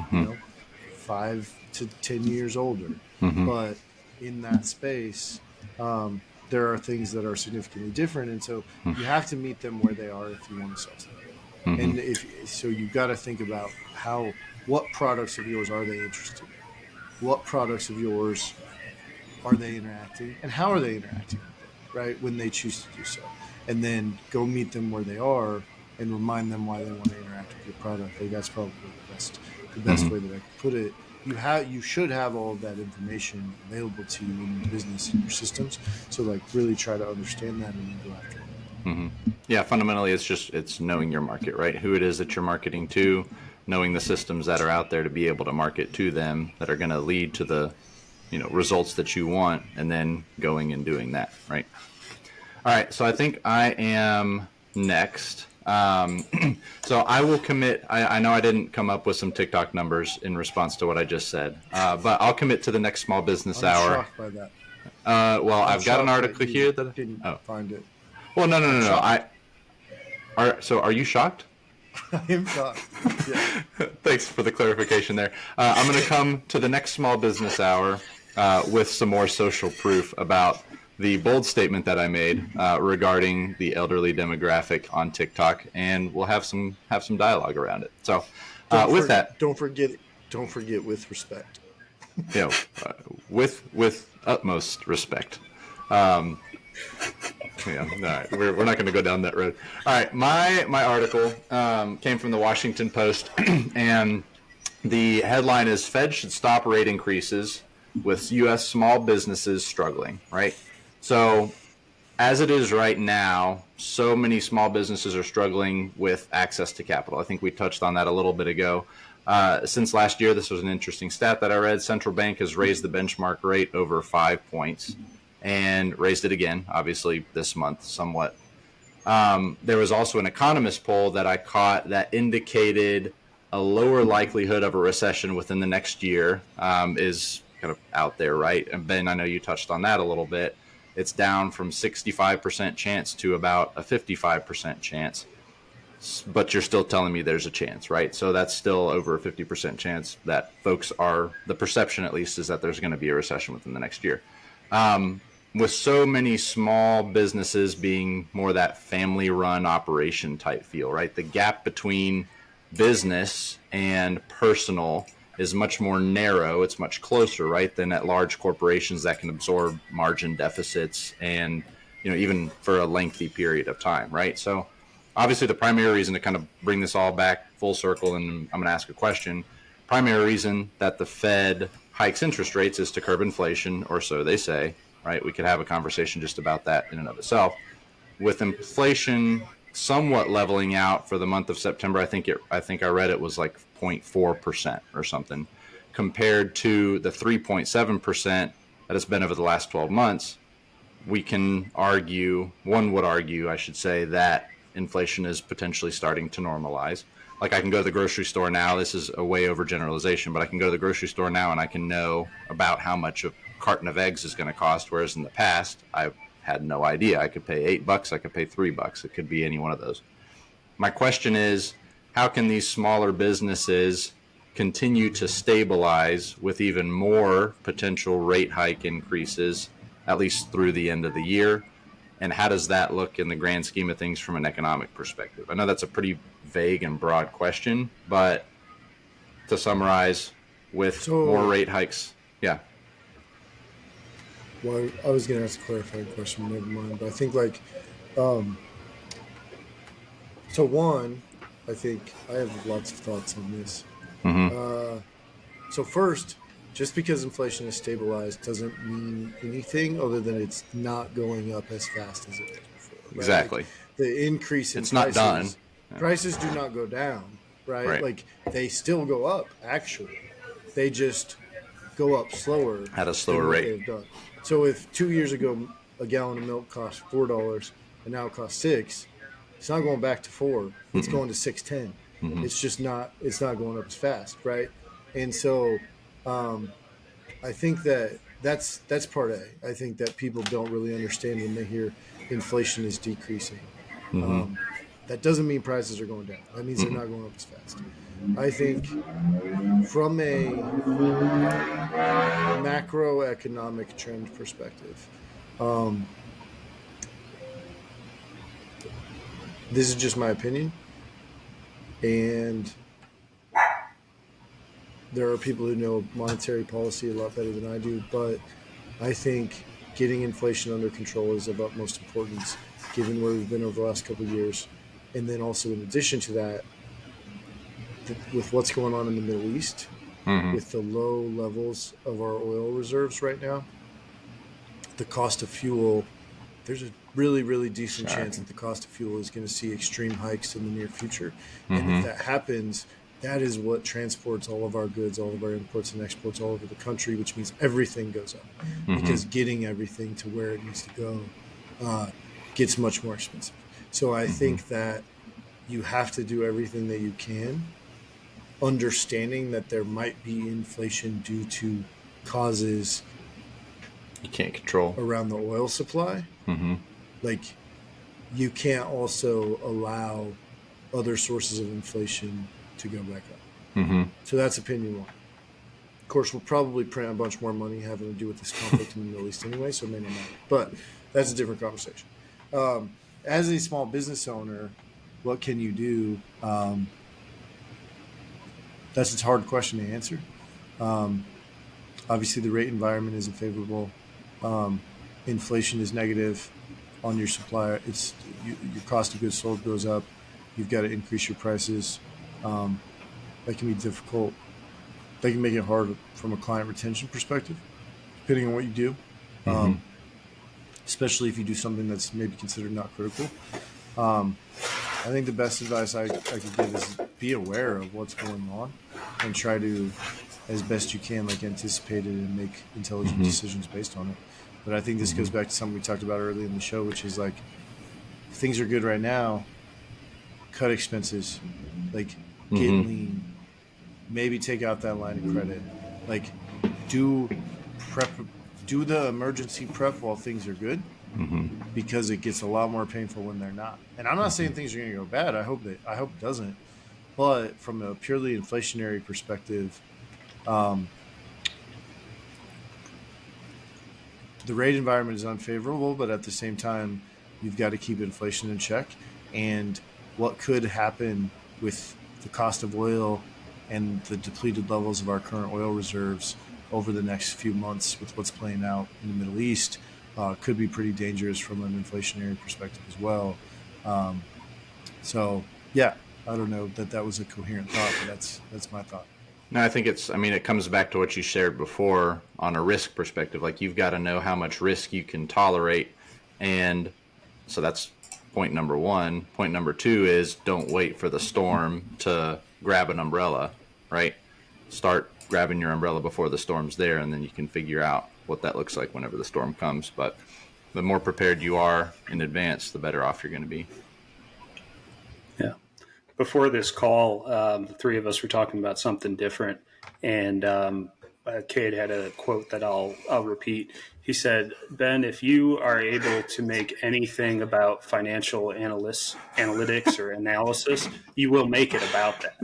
5 to 10 years older. But in that space, there are things that are significantly different. And so you have to meet them where they are if you want to sell to them. And if so, you've got to think about what products of yours are they interested in? What products of yours are they interacting, and how are they interacting with them, right? When they choose to do so, and then go meet them where they are and remind them why they want to interact with your product. Like that's probably the best way that I could put it. You should have all of that information available to you in your business and your systems. So like really try to understand that and then go after it. Yeah, fundamentally, it's knowing your market, right? Who it is that you're marketing to, knowing the systems that are out there to be able to market to them that are going to lead to the, results that you want, and then going and doing that, right? All right, so I think I am next. So I will commit. I know I didn't come up with some TikTok numbers in response to what I just said, but I'll commit to the next small business I'm hour. shocked by that. Well, I'm I've got an shocked article that you here that didn't find it. Well, no. shocked. So are you shocked? I am shocked. Yeah. Thanks for the clarification there. I'm going to come to the next small business hour with some more social proof about the bold statement that I made regarding the elderly demographic on TikTok, and we'll have some dialogue around it. So, don't forget with respect. With utmost respect. Yeah, all right. We're not going to go down that road. All right, my article came from the Washington Post, and the headline is "Fed should stop rate increases with U.S. small businesses struggling." Right. So, as it is right now, so many small businesses are struggling with access to capital. I think we touched on that a little bit ago. Since last year, this was an interesting stat that I read. Central Bank has raised the benchmark rate over 5 points. And raised it again, obviously, this month somewhat. There was also an economist poll that I caught that indicated a lower likelihood of a recession within the next year is kind of out there, right? And Ben, I know you touched on that a little bit. It's down from 65% chance to about a 55% chance. But you're still telling me there's a chance, right? So that's still over a 50% chance that the perception at least is that there's going to be a recession within the next year. With so many small businesses being more that family run operation type feel, right? The gap between business and personal is much more narrow. It's much closer, right, than at large corporations that can absorb margin deficits and, even for a lengthy period of time, right? So obviously the primary reason to kind of bring this all back full circle, and I'm going to ask a question, primary reason that the Fed hikes interest rates is to curb inflation, or so they say. Right, we could have a conversation just about that in and of itself. With inflation somewhat leveling out for the month of September, I think I read it was like 0.4% or something, compared to the 3.7% that it's been over the last 12 months. One would argue, I should say, that inflation is potentially starting to normalize. Like I can go to the grocery store now. This is a way overgeneralization, but I can go to the grocery store now and I can know about how much a carton of eggs is going to cost. Whereas in the past, I had no idea. I could pay $8. I could pay $3. It could be any one of those. My question is, how can these smaller businesses continue to stabilize with even more potential rate hike increases, at least through the end of the year? And how does that look in the grand scheme of things from an economic perspective? I know that's a pretty vague and broad question, but to summarize, with more rate hikes, yeah. Well, I was going to ask a clarifying question, never mind. But I think one, I think I have lots of thoughts on this. So first, just because inflation is stabilized doesn't mean anything other than it's not going up as fast as it was before. Right? Exactly. Like the increase in it's prices, not done. Yeah. Prices do not go down, right? Like they still go up, actually. They just go up slower. At a slower rate. They've done. So if 2 years ago a gallon of milk cost $4 and now it costs $6, It's not going back to 4. It's going to 610. It's just not. It's not going up as fast, right? And so, I think that's part A. I think that people don't really understand when they hear inflation is decreasing. That doesn't mean prices are going down. That means they're not going up as fast. I think from a macroeconomic trend perspective, this is just my opinion, and there are people who know monetary policy a lot better than I do, but I think getting inflation under control is of utmost importance given where we've been over the last couple of years. And then also, in addition to that, with what's going on in the Middle East, with the low levels of our oil reserves right now, the cost of fuel, there's a really, really decent chance that the cost of fuel is going to see extreme hikes in the near future. And if that happens, that is what transports all of our goods, all of our imports and exports all over the country, which means everything goes up because getting everything to where it needs to go gets much more expensive. So I think that you have to do everything that you can, understanding that there might be inflation due to causes you can't control around the oil supply. Like, you can't also allow other sources of inflation to go back up. So that's opinion one. Of course, we'll probably print a bunch more money having to do with this conflict in the Middle East anyway, so it may not matter. But that's a different conversation. As a small business owner, what can you do? That's a hard question to answer. Obviously, the rate environment isn't favorable. Inflation is negative on your supplier. Your cost of goods sold goes up. You've got to increase your prices. That can be difficult. That can make it hard from a client retention perspective, depending on what you do. Especially if you do something that's maybe considered not critical. I think the best advice I could give is be aware of what's going on and try to, as best you can, like, anticipate it and make intelligent decisions based on it. But I think this goes back to something we talked about earlier in the show, which is like, if things are good right now, cut expenses, like get lean, maybe take out that line of credit, like do the emergency prep while things are good, because it gets a lot more painful when they're not. And I'm not saying things are going to go bad. I hope it doesn't. But from a purely inflationary perspective, the rate environment is unfavorable, but at the same time, you've got to keep inflation in check. And what could happen with the cost of oil and the depleted levels of our current oil reserves over the next few months with what's playing out in the Middle East could be pretty dangerous from an inflationary perspective as well. So, yeah, I don't know that was a coherent thought, but that's my thought. No, I think it comes back to what you shared before on a risk perspective. Like, you've got to know how much risk you can tolerate. And so that's point number one. Point number two is don't wait for the storm to grab an umbrella, right? Start grabbing your umbrella before the storm's there, and then you can figure out what that looks like whenever the storm comes. But the more prepared you are in advance, the better off you're going to be. Yeah. Before this call, the three of us were talking about something different, and Kade had a quote that I'll repeat. He said, "Ben, if you are able to make anything about financial analytics or analysis, you will make it about that."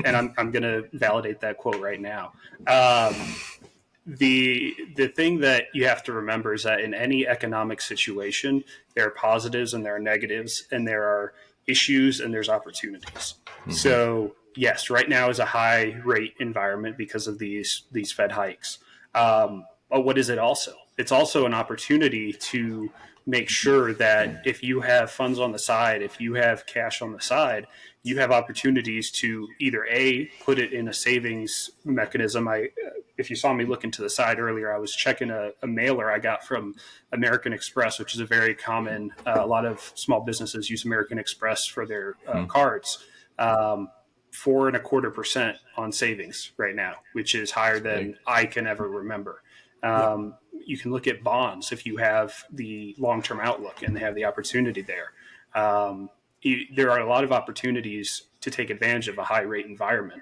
And I'm going to validate that quote right now. The thing that you have to remember is that in any economic situation, there are positives and there are negatives, and there are issues and there's opportunities. So yes, right now is a high rate environment because of these Fed hikes. But what is it also? It's also an opportunity to make sure that if you have funds on the side, if you have cash on the side, you have opportunities to either put it in a savings mechanism. If you saw me looking to the side earlier, I was checking a mailer I got from American Express, which is a very common. A lot of small businesses use American Express for their cards. 4.25% on savings right now, which is higher than I can ever remember. You can look at bonds if you have the long-term outlook and they have the opportunity there. there are a lot of opportunities to take advantage of a high rate environment.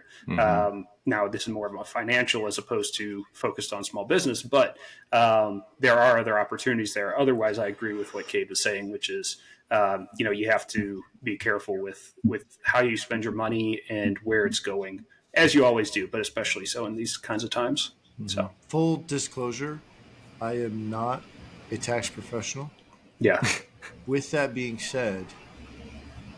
Now, this is more of a financial as opposed to focused on small business, but there are other opportunities there. Otherwise, I agree with what Kade was saying, which is, you have to be careful with how you spend your money and where it's going, as you always do, but especially so in these kinds of times. So, Full disclosure, I am not a tax professional. yeah. With that being said,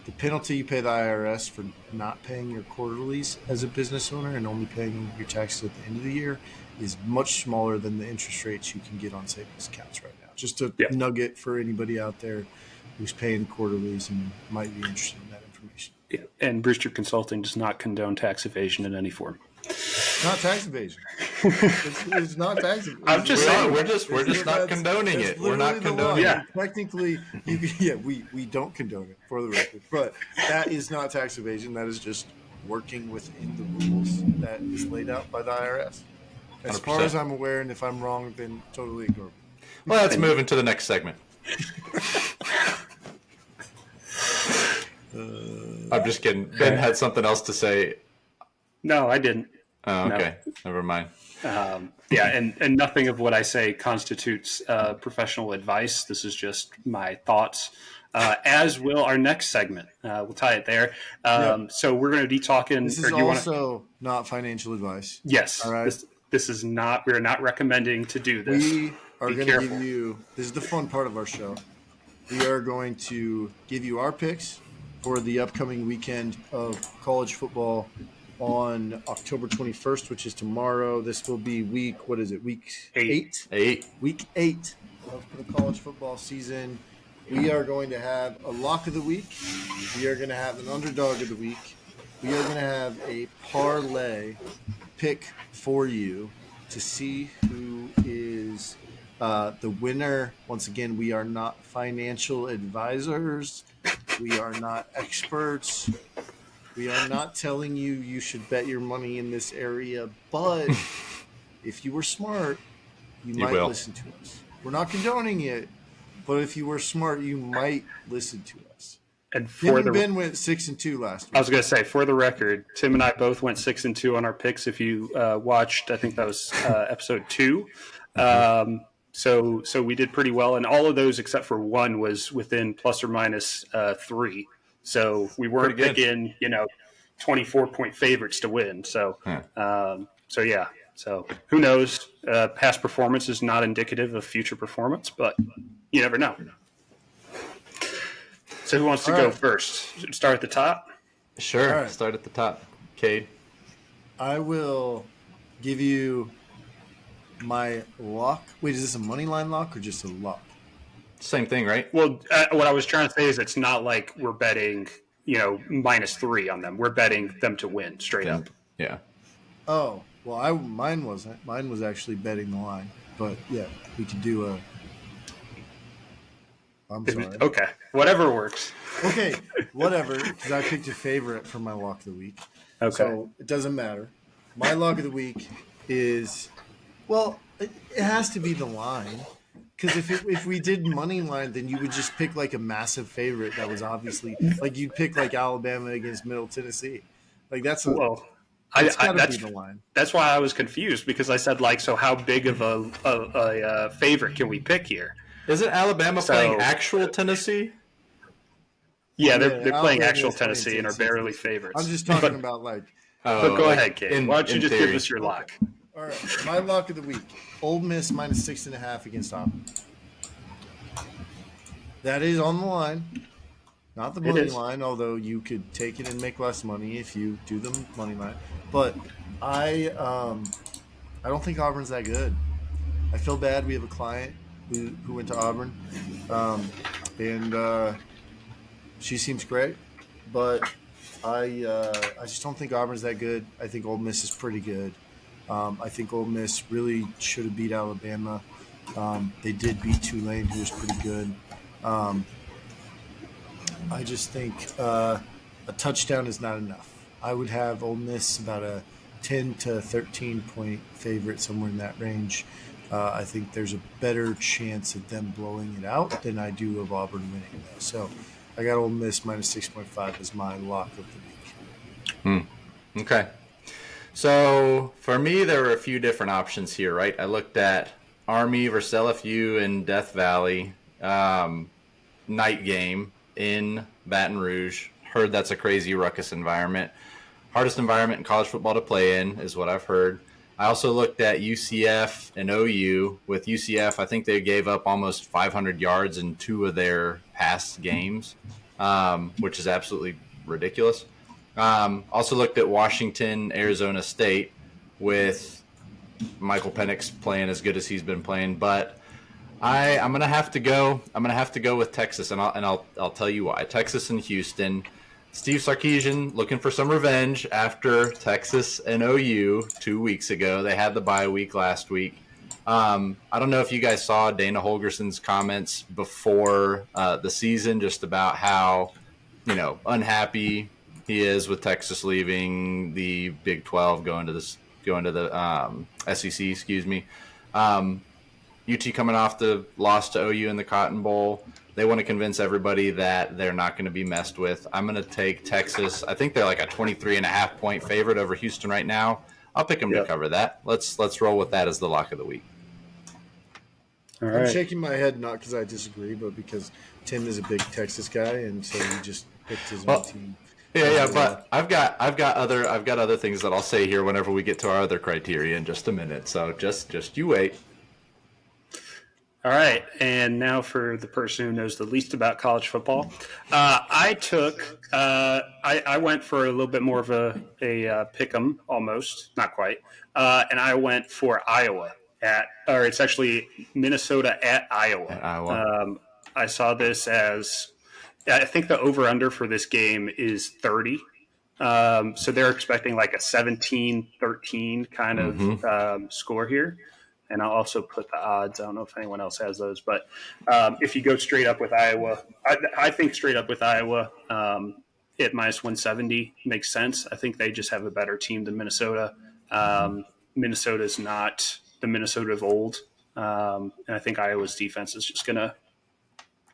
the penalty you pay the IRS for not paying your quarterlies as a business owner and only paying your taxes at the end of the year is much smaller than the interest rates you can get on savings accounts right now. Just a nugget for anybody out there who's paying quarterlies and might be interested in that information. Yeah. And Brewster Consulting does not condone tax evasion in any form. It's not tax evasion. It's not tax evasion. I'm just saying we're just not condoning it. We're not condoning it. Technically, we don't condone it, for the record. But that is not tax evasion. That is just working within the rules that is laid out by the IRS. As 100%. far as I'm aware, and if I'm wrong, then totally ignore me. Well, let's move into the next segment. I'm just kidding. Ben had something else to say. No, I didn't. Oh, okay. No. Never mind. And nothing of what I say constitutes professional advice. This is just my thoughts, as will our next segment. We'll tie it there. So we're going to be talking. This is also not financial advice. Yes. All right. This is not. We are not recommending to do this. We are going to give you. This is the fun part of our show. We are going to give you our picks for the upcoming weekend of college football on October 21st, which is tomorrow. This will be week 8? Week 8 of the college football season. We are going to have a lock of the week. We are going to have an underdog of the week. We are going to have a parlay pick for you to see who is the winner. Once again, we are not financial advisors. We are not experts. We are not telling you should bet your money in this area, but if you were smart, you might listen to us. We're not condoning it, but if you were smart, you might listen to us. And Ben went 6-2 last week. I was going to say, for the record, Tim and I both went 6-2 on our picks. If you watched, I think that was episode 2. So we did pretty well, and all of those except for one was within plus or minus 3. So we weren't picking, 24-point favorites to win. So, So who knows? Past performance is not indicative of future performance, but you never know. So who wants to go first? Should we start at the top? Sure. Right. Start at the top. Kade. I will give you my lock. Wait, is this a money line lock or just a lock? Same thing, right? Well, what I was trying to say is it's not like we're betting, -3 on them. We're betting them to win straight up. Yeah. Oh, well, mine wasn't. Mine was actually betting the line. But, yeah, we could do a... I'm sorry. Okay. Whatever works. Okay. Whatever. Because I picked a favorite for my lock of the week. Okay. So it doesn't matter. My lock of the week is... Well, it has to be the line. Because if we did money line, then you would just pick like a massive favorite that was obviously... Like you'd pick like Alabama against Middle Tennessee. Like that's... That's gotta be the line. That's why I was confused because I said so how big of a favorite can we pick here? Isn't Alabama playing actual Tennessee? Yeah, they're playing actual Tennessee and are barely favorites. I'm just talking about but go ahead, Kade. Why don't you just give us your lock? All right, my lock of the week: Ole Miss -6.5 against Auburn. That is on the line, not the money line. Although you could take it and make less money if you do the money line. But I don't think Auburn's that good. I feel bad. We have a client who went to Auburn, and she seems great, but I just don't think Auburn's that good. I think Ole Miss is pretty good. I think Ole Miss really should have beat Alabama. They did beat Tulane, who was pretty good. I just think a touchdown is not enough. I would have Ole Miss about a 10 to 13 point favorite, somewhere in that range. I think there's a better chance of them blowing it out than I do of Auburn winning. So I got Ole Miss minus 6.5 as my lock of the week. Okay. So for me, there were a few different options here, right? I looked at Army versus LFU in Death Valley, night game in Baton Rouge. Heard that's a crazy ruckus environment. Hardest environment in college football to play in is what I've heard. I also looked at UCF and OU. With UCF, I think they gave up almost 500 yards in 2 of their past games, which is absolutely ridiculous. Also looked at Washington, Arizona State, with Michael Penix playing as good as he's been playing, but I'm gonna have to go. I'm gonna have to go with Texas, and I'll tell you why. Texas and Houston. Steve Sarkisian looking for some revenge after Texas and OU 2 weeks ago. They had the bye week last week. I don't know if you guys saw Dana Holgerson's comments before the season, just about how unhappy he is with Texas leaving the Big 12, going to the SEC. Excuse me. UT coming off the loss to OU in the Cotton Bowl. They want to convince everybody that they're not going to be messed with. I'm going to take Texas. I think they're like a 23.5 point favorite over Houston right now. I'll pick them to cover that. Let's roll with that as the lock of the week. All I'm right. shaking my head not because I disagree, but because Tim is a big Texas guy, and so he just picked his own team. Yeah, but I've got other things that I'll say here whenever we get to our other criteria in just a minute. So just you wait. All right, and now for the person who knows the least about college football, I went for a little bit more of a pick 'em, almost, not quite, and I went for Iowa it's actually Minnesota at Iowa. At Iowa. I saw this as, I think the over under for this game is 30. So they're expecting like a 17-13 kind of score here. And I'll also put the odds. I don't know if anyone else has those, but if you go straight up with Iowa, I think straight up with Iowa at minus 170 makes sense. I think they just have a better team than Minnesota. Minnesota's not the Minnesota of old. And I think Iowa's defense is just going to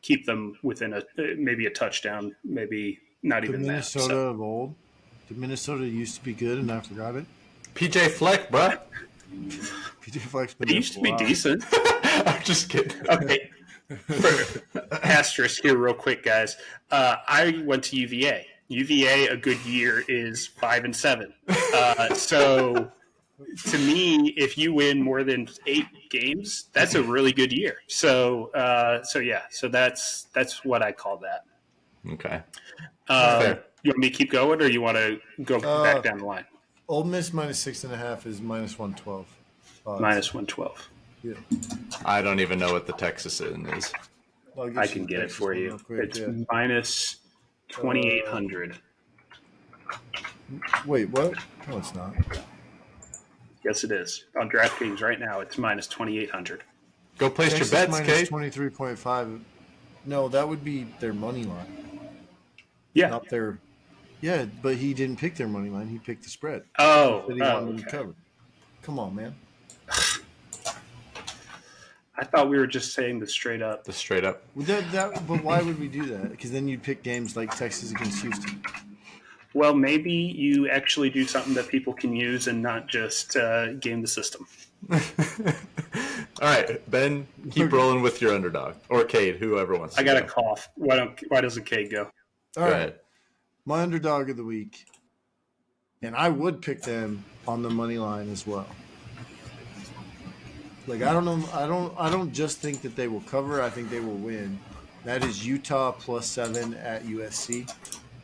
keep them within maybe a touchdown, maybe not even Minnesota that. of old. The Minnesota used to be good, and I forgot it. PJ Fleck, bro. PJ Fleck's been It used to be decent. I'm just kidding. Okay. Asterisk here, real quick, guys. I went to UVA. UVA, a good year is 5-7. So, to me, if you win more than 8 games, that's a really good year. So that's what I call that. Okay. You want me to keep going, or you want to go back down the line? Ole Miss minus 6.5 is minus 112. Minus 112. Yeah. I don't even know what the Texas is. I can get it for you. It's minus 2,800. Wait, what? No, it's not. Yes, it is. On DraftKings right now, it's minus 2,800. Go place Texas your bets, minus Kate. 23.5. No, that would be their money line. Yeah. Not their. Yeah, but he didn't pick their money line. He picked the spread. Oh, He wanted to cover. Come on, man. I thought we were just saying this straight up. The straight up. But why would we do that? Because then you'd pick games like Texas against Houston. Well, maybe you actually do something that people can use and not just game the system. All right, Ben, keep rolling with your underdog. Or Cade, whoever wants to I got go. a cough. Why doesn't Cade go? All Go right. ahead. My underdog of the week, and I would pick them on the money line as well. Like, I don't know. I don't just think that they will cover. I think they will win. That is Utah plus 7 at USC.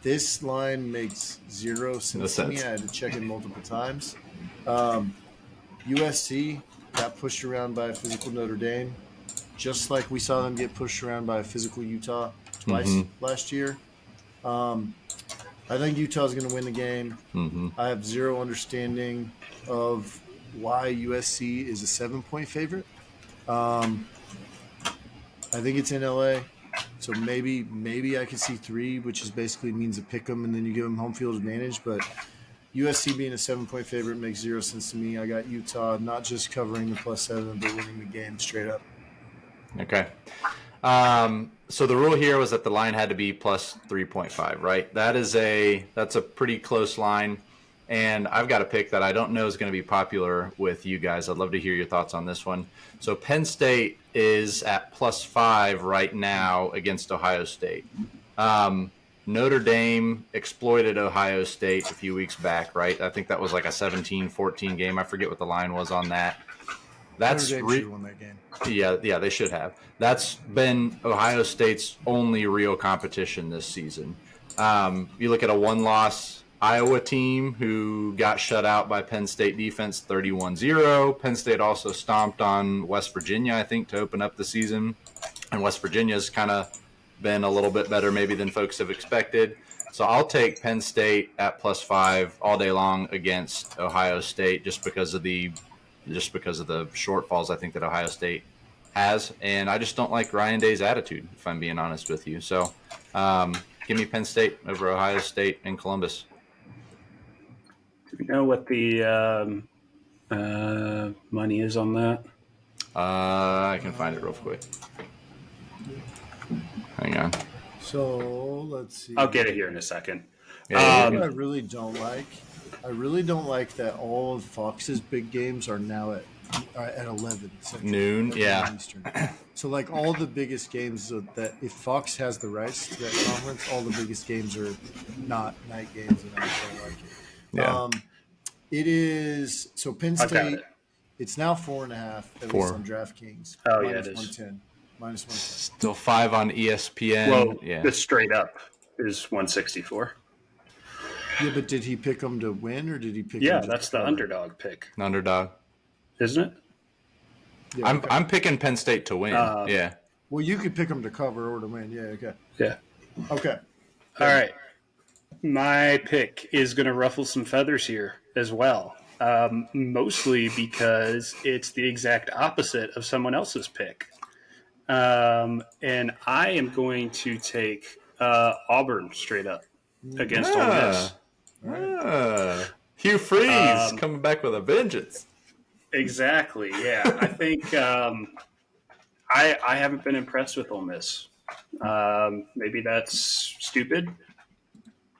This line makes zero sense to me. I had to check it multiple times. USC got pushed around by a physical Notre Dame, just like we saw them get pushed around by a physical Utah twice last year. I think Utah is going to win the game. I have zero understanding of why USC is a 7-point favorite. I think it's in LA, so maybe I can see 3, which is basically means a pick 'em and then you give them home field advantage. But USC being a 7-point favorite makes zero sense to me. I got Utah not just covering the plus 7, but winning the game straight up. Okay. So the rule here was that the line had to be plus 3.5, right? That's a pretty close line. And I've got a pick that I don't know is going to be popular with you guys. I'd love to hear your thoughts on this one. So Penn State is at plus 5 right now against Ohio State. Notre Dame exploited Ohio State a few weeks back, right? I think that was like a 17-14 game. I forget what the line was on that. That's Notre Dame should have won that game. Yeah, they should have. That's been Ohio State's only real competition this season. You look at a one-loss Iowa team who got shut out by Penn State defense 31-0. Penn State also stomped on West Virginia, I think, to open up the season. And West Virginia's kind of been a little bit better maybe than folks have expected. So I'll take Penn State at +5 all day long against Ohio State just because of the shortfalls I think that Ohio State has. And I just don't like Ryan Day's attitude, if I'm being honest with you. So give me Penn State over Ohio State in Columbus. Do we know what the money is on that? I can find it real quick. Hang on. So let's see. I'll get it here in a second. I really don't like that all of Fox's big games are now at 11 Central, noon. Yeah. Eastern. So like all the biggest games that if Fox has the rights to that conference, all the biggest games are not night games, and I don't like it. Yeah. It is so Penn State. It's now 4.5 at least on DraftKings. Oh minus yeah, it is. 110. Minus 110. Still 5 on ESPN. Well, yeah. the straight up is 164. Yeah, but did he pick them to win or did he pick? Yeah, them that's the underdog pick, Underdog, isn't it? Yeah, okay. I'm picking Penn State to win. Yeah. Well, you could pick them to cover or to win. Yeah. Okay. Yeah. Okay. All right. My pick is going to ruffle some feathers here as well, mostly because it's the exact opposite of someone else's pick. And I am going to take Auburn straight up against Ole Miss. Hugh Freeze coming back with a vengeance. Exactly. Yeah, I think I haven't been impressed with Ole Miss. Maybe that's stupid.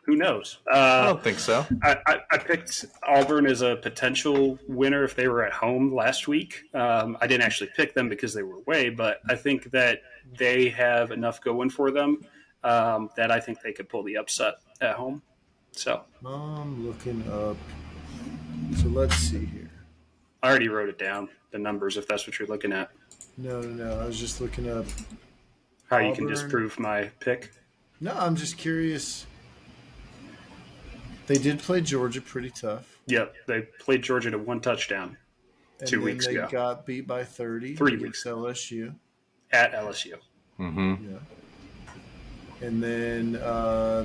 Who knows? I don't think so. I picked Auburn as a potential winner if they were at home last week. I didn't actually pick them because they were away, but I think that they have enough going for them that I think they could pull the upset at home. So I'm looking up. So let's see here. I already wrote it down, the numbers, if that's what you're looking at. No. I was just looking up how Auburn. You can disprove my pick. No, I'm just curious. They did play Georgia pretty tough. Yep, they played Georgia to 1 touchdown And 2 weeks ago. They got beat by 30. 3 weeks LSU. At LSU. Mm-hmm. Yeah. And then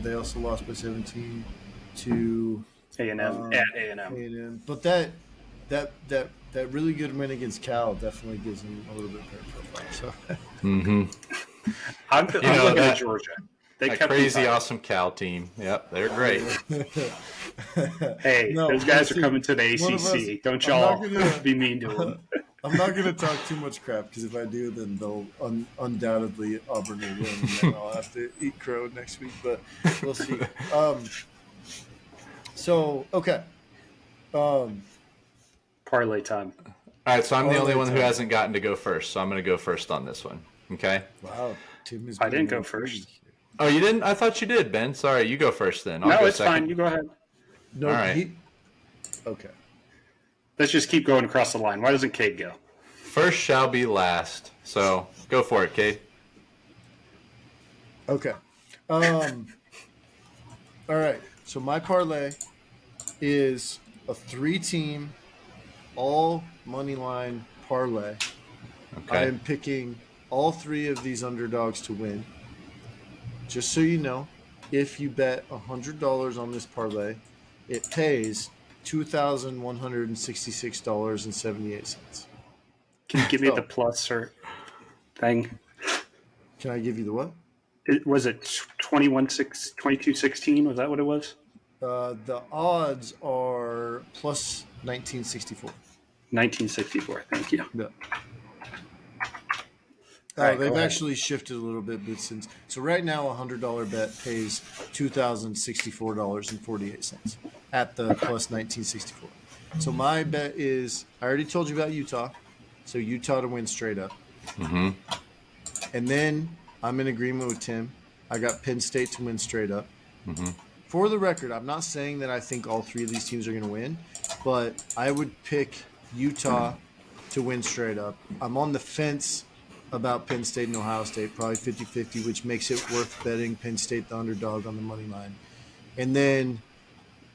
they also lost by 17 to A&M at A&M. A&M. But that really good win against Cal definitely gives them a little bit better profile. So. Mm-hmm. I'm looking at Georgia. They kept crazy, awesome Cal team. Yep, they're great. Hey, those guys are coming to the ACC. Don't y'all be mean to them. I'm not going to talk too much crap because if I do, then they'll undoubtedly Auburn will win, and then I'll have to eat crow next week. But we'll see. So okay. Parlay time. All right, so I'm the only one who time. hasn't gotten to go first, so I'm going to go first on this one. Okay. Wow, Tim is. I didn't go first. Oh, you didn't? I thought you did, Ben. Sorry, you go first then. No, it's fine. You go ahead. No, all right. Okay. Let's just keep going across the line. Why doesn't Cade go? First shall be last. So go for it, Cade. Okay. All right. So my parlay is a 3-team, all money line parlay. Okay. I am picking all 3 of these underdogs to win. Just so you know, if you bet $100 on this parlay, it pays $2,166.78. Can you give me the plus or thing? Can I give you the what? Was it 2216? Was that what it was? The odds are plus 1964. 1964. Thank you. Yeah. All Oh, right, go they've ahead. actually shifted a little bit, but since so right now $100 bet pays $2,064.48 at the plus 1964. So my bet is I already told you about Utah, so Utah to win straight up, and then I'm in agreement with Tim. I got Penn State to win straight up. For the record, I'm not saying that I think all three of these teams are going to win, but I would pick Utah to win straight up. I'm on the fence about Penn State and Ohio State, probably 50-50, which makes it worth betting Penn State the underdog on the money line. And then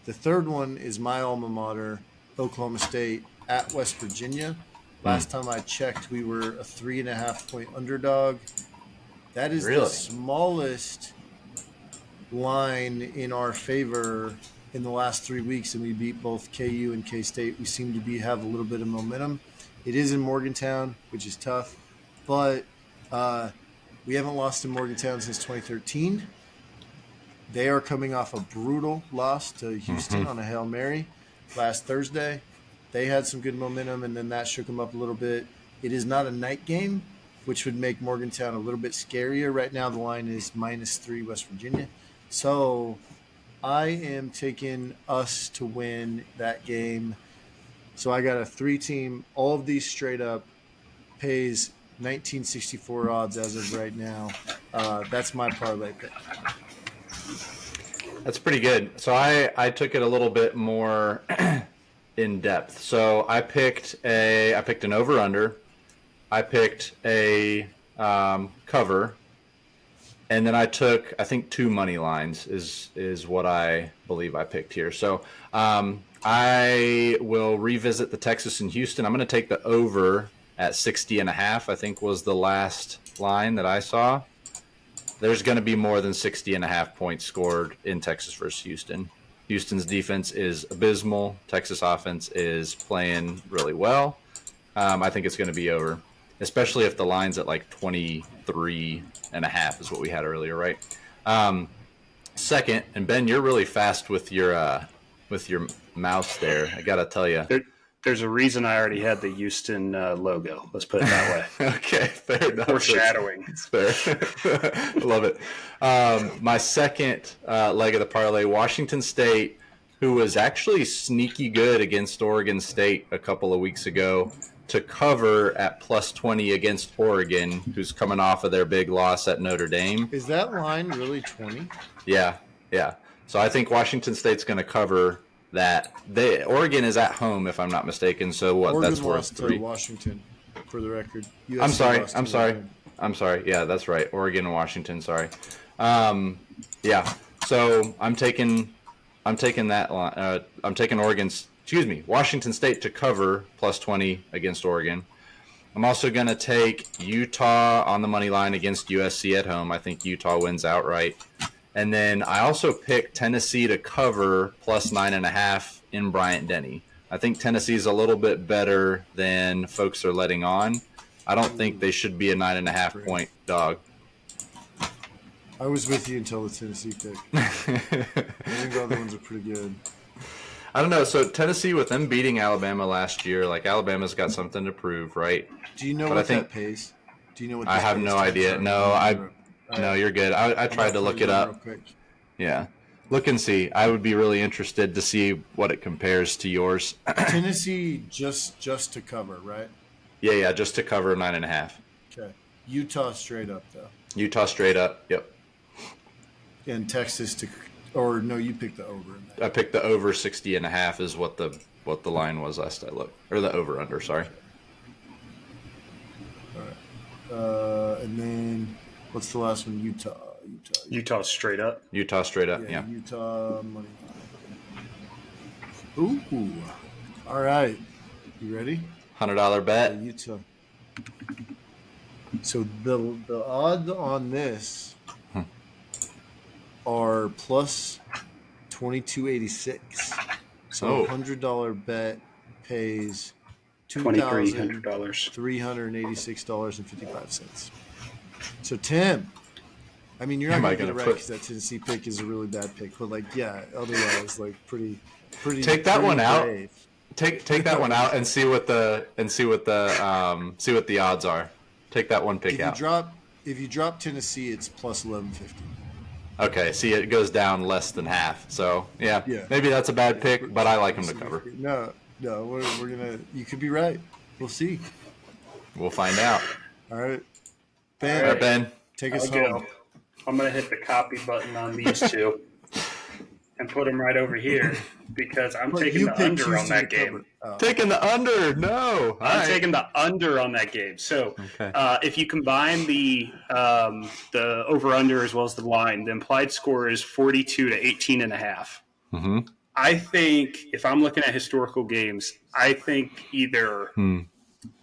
the third one is my alma mater, Oklahoma State at West Virginia. Last time I checked, we were a 3.5 point underdog. That is the Really? smallest line in our favor in the last 3 weeks, and we beat both KU and K State. We seem to have a little bit of momentum. It is in Morgantown, which is tough, but we haven't lost in Morgantown since 2013. They are coming off a brutal loss to Houston on a Hail Mary last Thursday. They had some good momentum, and then that shook them up a little bit. It is not a night game, which would make Morgantown a little bit scarier. Right now, the line is -3 West Virginia. So I am taking us to win that game. So I got a 3-team. All of these straight up pays 1964 odds as of right now. That's my parlay pick. That's pretty good. So I took it a little bit more in depth. So I picked an over under. I picked a cover, and then I took, I think, 2 money lines is what I believe I picked here. So I will revisit the Texas and Houston. I'm going to take the over at 60.5. I think was the last line that I saw. There's going to be more than 60.5 points scored in Texas versus Houston. Houston's defense is abysmal. Texas offense is playing really well. I think it's going to be over, especially if the line's at like 23.5 is what we had earlier, right? Second, and Ben, you're really fast with your mouse there. I got to tell you. There's a reason I already had the Houston logo. Let's put it that way. Okay, fair enough. Foreshadowing. It's fair. I love it. My second leg of the parlay, Washington State, who was actually sneaky good against Oregon State a couple of weeks ago, to cover at +20 against Oregon, who's coming off of their big loss at Notre Dame. Is that line really 20? Yeah. So I think Washington State's going to cover that. Oregon is at home, if I'm not mistaken. So what? Oregon That's worth lost 3. to Washington, for the record. I'm USC sorry. lost I'm to sorry. Oregon. I'm sorry. Yeah, that's right. Oregon and Washington. Sorry. Yeah. So I'm taking that line. I'm taking Washington State to cover +20 against Oregon. I'm also going to take Utah on the money line against USC at home. I think Utah wins outright. And then I also picked Tennessee to cover +9.5 in Bryant-Denny. I think Tennessee is a little bit better than folks are letting on. I don't think they should be a 9.5 point dog. I was with you until the Tennessee pick. I think the other ones are pretty good. I don't know. So Tennessee, with them beating Alabama last year, like Alabama's got something to prove, right? Do you know But what I think- that pays? Do you know what I this have pays no to- idea. Sorry, No, No, you're good. I tried to look it Real up. quick. Yeah. Look and see. I would be really interested to see what it compares to yours. Tennessee just to cover, right? Yeah, just to cover 9.5. Okay. Utah straight up though, Utah straight up. Yep. and Texas to, or no, you picked the over in that. I picked the over 60.5 is what the line was last I looked, or the over under. Sorry. All right. And then what's the last one? Utah straight up. Utah straight up. Yeah. Utah money line. Ooh. All right. You ready? $100 bet. Utah. So the odds on this are plus 2286. So $100 bet pays $2,300. $386.55. So Tim, I mean, you're not going to get it right because that Tennessee pick is a really bad pick, but otherwise, pretty. Take that pretty one out. brave. Take that one out and see what the odds are. Take that one pick out. If you drop Tennessee, it's plus 1150. Okay, see, it goes down less than half. So, yeah. Maybe that's a bad pick, but I like them to cover. No, we're gonna. You could be right. We'll see. We'll find out. All right, Ben. All right, Ben. Take us home. I'm gonna hit the copy button on these two and put them right over here because I'm taking the under on that game. Taking the under? No. I'm taking the under on that game. So if you combine the over-under as well as the line, the implied score is 42 to 18.5. Mm-hmm. I think if I'm looking at historical games, I think either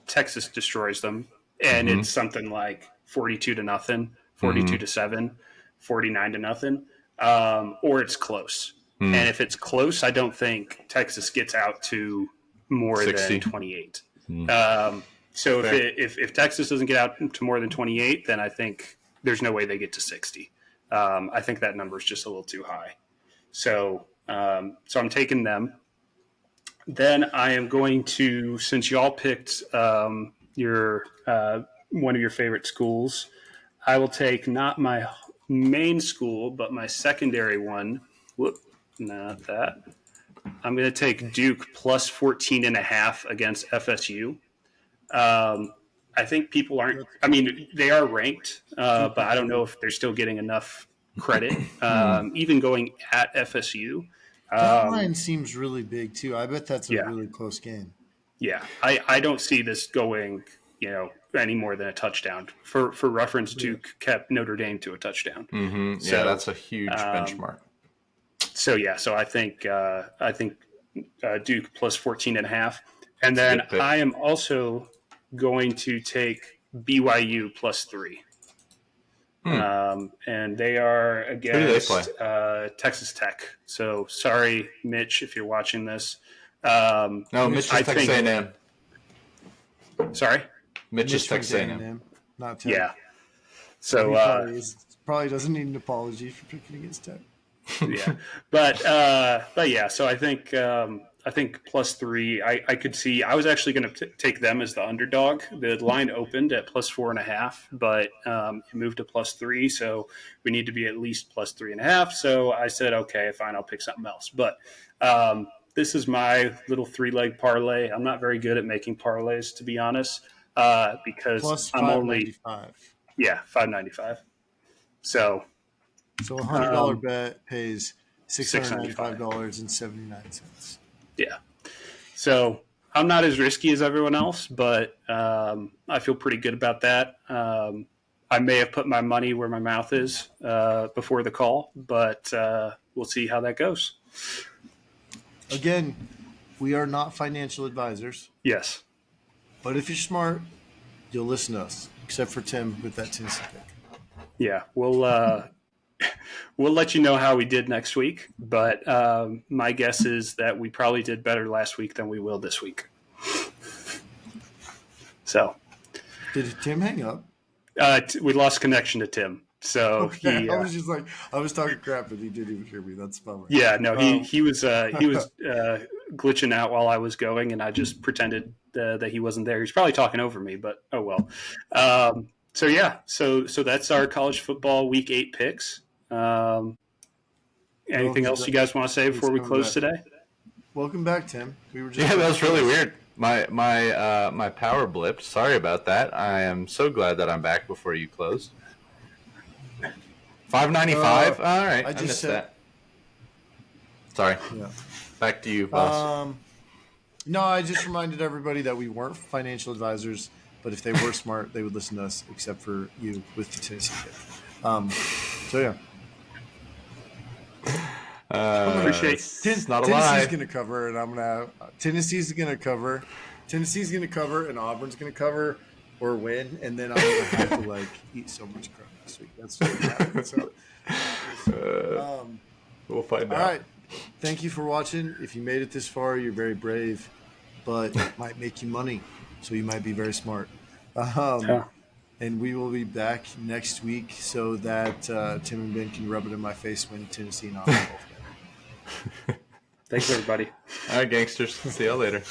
Texas destroys them and it's something like 42 to nothing, 42 to 7, 49 to nothing, or it's close. And if it's close, I don't think Texas gets out to more 60. than 28. So if Texas doesn't get out to more than 28, then I think there's no way they get to 60. I think that number is just a little too high. So I'm taking them. Then I am going to, since y'all picked your one of your favorite schools, I will take not my main school, but my secondary one. Whoop, not that. I'm going to take Duke plus 14.5 against FSU. I think people aren't, I mean, they are ranked, but I don't know if they're still getting enough credit, even going at FSU. That line seems really big, too. I bet that's a really close game. Yeah, I don't see this going, any more than a touchdown. For reference, Duke kept Notre Dame to a touchdown. Mm-hmm. So, yeah, that's a huge benchmark. So I think Duke plus 14.5, and then I am also going to take BYU plus 3. And they are against Texas Tech. So sorry, Mitch, if you're watching this. No, Mitch is Texas A&M. Sorry, Mitch is Texas A&M. Not Tech. Yeah. So probably doesn't need an apology for picking against Tech. Yeah, but yeah. So I think plus 3. I could see. I was actually going to take them as the underdog. The line opened at plus 4.5, but it moved to plus 3. So we need to be at least plus 3.5. So I said, okay, fine, I'll pick something else. But this is my little 3-leg parlay. I'm not very good at making parlays, to be honest, because plus I'm only $5.95. So a $100 bet pays $695.79. Yeah. So I'm not as risky as everyone else, but I feel pretty good about that. I may have put my money where my mouth is before the call, but we'll see how that goes. Again, we are not financial advisors. Yes. But if you're smart, you'll listen to us, except for Tim with that Tennessee pick. Yeah, we'll let you know how we did next week, but my guess is that we probably did better last week than we will this week. So, did Tim hang up? We lost connection to Tim. So okay. I was just like, I was talking crap, and he didn't even hear me. That's bummer. Yeah, no, he was glitching out while I was going, and I just pretended that he wasn't there. He's probably talking over me, but oh well. So that's our college football Week 8 picks. Anything else you guys want to say before we close today? Welcome back, Tim. That was really weird. My power blipped. Sorry about that. I am so glad that I'm back before you closed. $5.95. All right, I missed that. Sorry. Yeah. Back to you, boss. No, I just reminded everybody that we weren't financial advisors, but if they were smart, they would listen to us, except for you with the Tennessee pick. So yeah. Appreciate Tennessee's going to cover, and Tennessee's going to cover. Tennessee's going to cover, and Auburn's going to cover or win, and then I'm going to have to eat so much crap this week. That's what happened. So, we'll find out. All right. Thank you for watching. If you made it this far, you're very brave, but it might make you money, so you might be very smart. And we will be back next week so that Tim and Ben can rub it in my face when Tennessee and Auburn both get. Thanks, everybody. All right, gangsters. See y'all later.